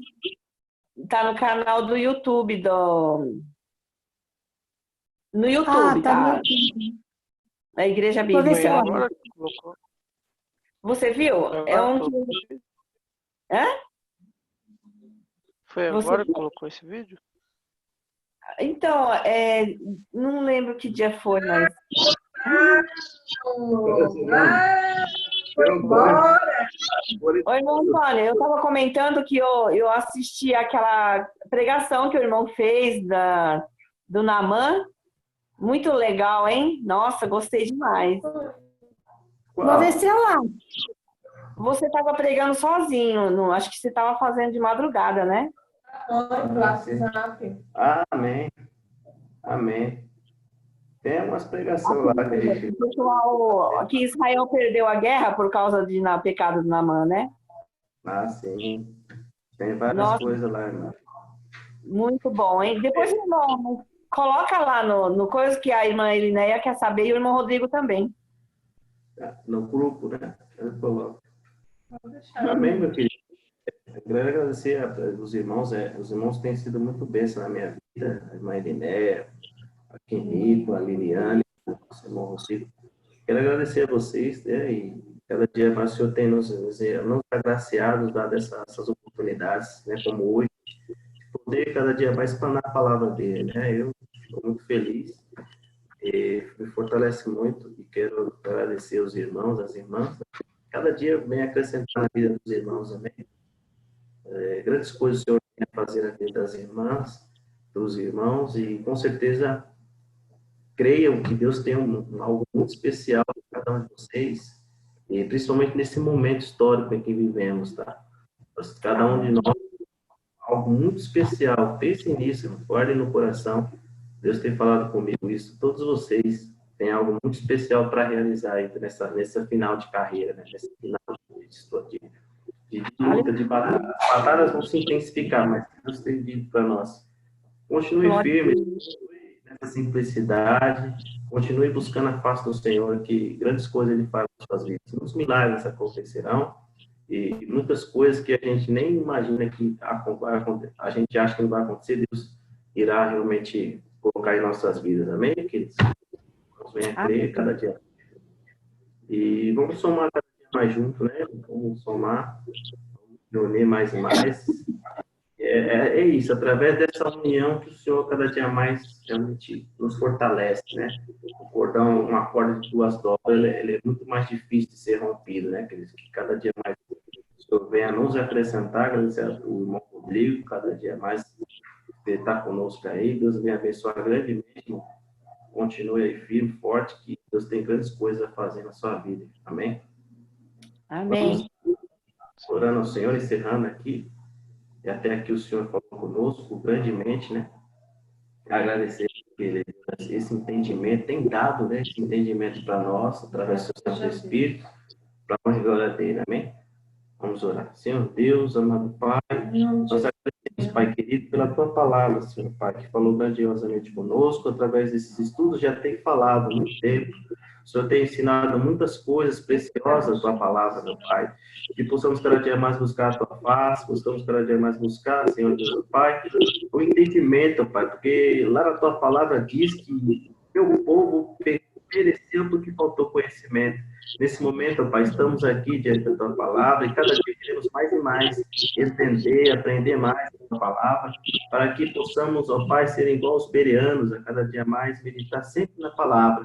Speaker 3: Tá no canal do YouTube, no YouTube,
Speaker 4: Tá no
Speaker 3: tá?
Speaker 4: YouTube.
Speaker 3: Da Igreja
Speaker 4: Vou ver se
Speaker 3: Bíblica.
Speaker 4: eu
Speaker 5: Agora que colocou.
Speaker 3: Você viu? É um que... Hã?
Speaker 5: Foi
Speaker 3: Você
Speaker 5: agora que
Speaker 3: viu?
Speaker 5: colocou esse vídeo?
Speaker 3: Então, não lembro que dia foi, mas...
Speaker 2: Foi embora!
Speaker 3: Oi, irmão Antônio, eu estava comentando que eu assisti aquela pregação que o irmão fez do Naamã. Muito legal, hein? Nossa, gostei demais.
Speaker 4: Vou ver se eu lá.
Speaker 3: Você estava pregando sozinho, acho que você estava fazendo de madrugada, né?
Speaker 2: No WhatsApp.
Speaker 1: Amém. Amém. Tem umas pregações lá que a gente...
Speaker 3: Pessoal, que Israel perdeu a guerra por causa do pecado do Naamã, né?
Speaker 1: Ah, sim. Tem várias
Speaker 3: Nossa.
Speaker 1: coisas lá, irmão.
Speaker 3: Muito bom, hein? Depois, irmão, coloca lá no coisa que a irmã Elinéia quer saber e o irmão Rodrigo também.
Speaker 1: No grupo, né? Eu coloco. Amém, meu querido. Eu quero agradecer aos irmãos. Os irmãos têm sido muito bênçãos na minha vida. A irmã Elinéia, a Quenico, a Liliane, o nosso irmão Rodrigo. Quero agradecer a vocês, né? E cada dia mais o Senhor tem nos agraciado, dado essas oportunidades, né? Como hoje, de poder cada dia mais explanar a palavra dele, né? Eu Estou muito feliz. E me fortalece muito e quero agradecer os irmãos, as irmãs. Cada dia vem acrescentar na vida dos irmãos, amém? Grandes coisas o Senhor tem a fazer na vida das irmãs, dos irmãos, e com certeza creiam que Deus tem algo muito especial para cada um de vocês, e principalmente nesse momento histórico em que vivemos, tá? Cada um de nós, algo muito especial. Pensem nisso, guardem no coração. Deus tem falado comigo isso. Todos vocês têm algo muito especial para realizar aí nessa final de carreira, né? Nessa final de luta, de batalha. As batalhas vão se intensificar, mas Deus tem dito para nós. Continue firme, continue nessa simplicidade, continue buscando a face do Senhor, que grandes coisas Ele faz nas suas vidas. Muitos milagres acontecerão e muitas coisas que a gente nem imagina que a gente acha que não vai acontecer, Deus irá realmente colocar em nossas vidas. Amém, queridos? Vamos venha crer cada dia. E vamos somar cada dia mais junto, né? Vamos somar, vamos unir mais e mais. É isso, através dessa união que o Senhor cada dia mais realmente nos fortalece, né? O cordão, uma corda de duas dobras, ele é muito mais difícil de ser rompido, né? Que cada dia mais o Senhor venha nos acrescentar, agradecer ao irmão Rodrigo, cada dia mais ele está conosco aí, Deus venha abençoar grandemente, irmão. Continue aí firme, forte, que Deus tem grandes coisas a fazer na sua vida, amém?
Speaker 3: Amém.
Speaker 1: Vamos orando ao Senhor, encerrando aqui. E até aqui o Senhor falou conosco grandemente, né? Agradecer que Ele esse entendimento, tem dado, né? Esse entendimento para nós, através do Santo Espírito, para a honra e glória dele, amém? Vamos orar. Senhor Deus, amado Pai, nós agradecemos, Pai querido, pela Tua palavra, Senhor Pai, que falou grandiosamente conosco, através desses estudos já tem falado há muito tempo. O Senhor tem ensinado muitas coisas preciosas da Tua palavra, meu Pai. Que possamos cada dia mais buscar a Tua face, possamos cada dia mais buscar, Senhor Deus, meu Pai, o entendimento, Pai, porque lá na Tua palavra diz que meu povo pereceu porque faltou conhecimento. Nesse momento, Pai, estamos aqui diante da Tua palavra e cada dia queremos mais e mais entender, aprender mais da Tua palavra, para que possamos, ó Pai, ser igual aos bereanos, a cada dia mais meditar sempre na palavra.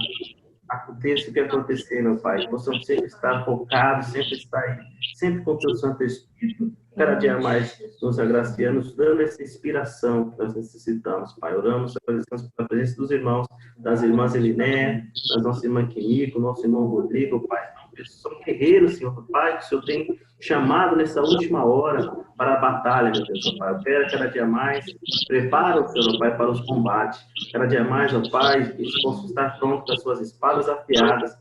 Speaker 1: Aconteça o que acontecer, meu Pai, possamos sempre estar focados, sempre estar sempre com o Teu Santo Espírito, cada dia mais nos agraciando, nos dando essa inspiração que nós necessitamos, Pai. Oramos, agradecemos pela presença dos irmãos, das irmãs Eliné, da nossa irmã Quinico, nosso irmão Rodrigo, Pai. São guerreiros, Senhor, Pai, que o Senhor tem chamado nessa última hora para a batalha, meu Deus, Pai. Opera cada dia mais, prepara o Senhor, Pai, para os combates. Cada dia mais, ó Pai, que eles possam estar prontos com as suas espadas afiadas,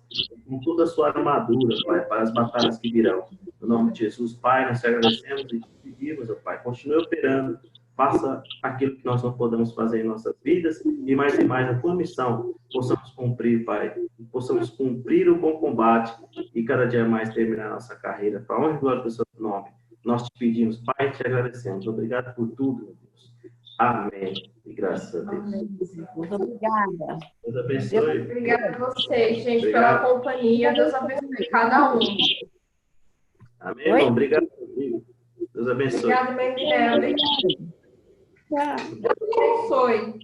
Speaker 1: com toda a sua armadura, Pai, para as batalhas que virão. No nome de Jesus, Pai, nós te agradecemos e te pedimos, ó Pai, continue operando, faça aquilo que nós não podemos fazer em nossas vidas e mais a tua missão possamos cumprir, Pai, possamos cumprir o bom combate e cada dia mais terminar a nossa carreira. Para honra e glória do seu nome, nós te pedimos, Pai, e te agradecemos. Obrigado por tudo, meu Deus. Amém. E graças a Deus.
Speaker 3: Muito obrigada.
Speaker 1: Deus abençoe.
Speaker 2: Obrigada a vocês, gente,
Speaker 1: Obrigado.
Speaker 2: pela companhia. Deus abençoe cada um.
Speaker 1: Amém, irmão. Obrigado. Deus abençoe.
Speaker 2: Obrigada, Menina. Deus abençoe.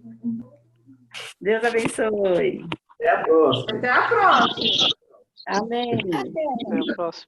Speaker 3: Deus abençoe.
Speaker 1: Até a próxima.
Speaker 2: Até a próxima.
Speaker 3: Amém.
Speaker 5: Até a próxima.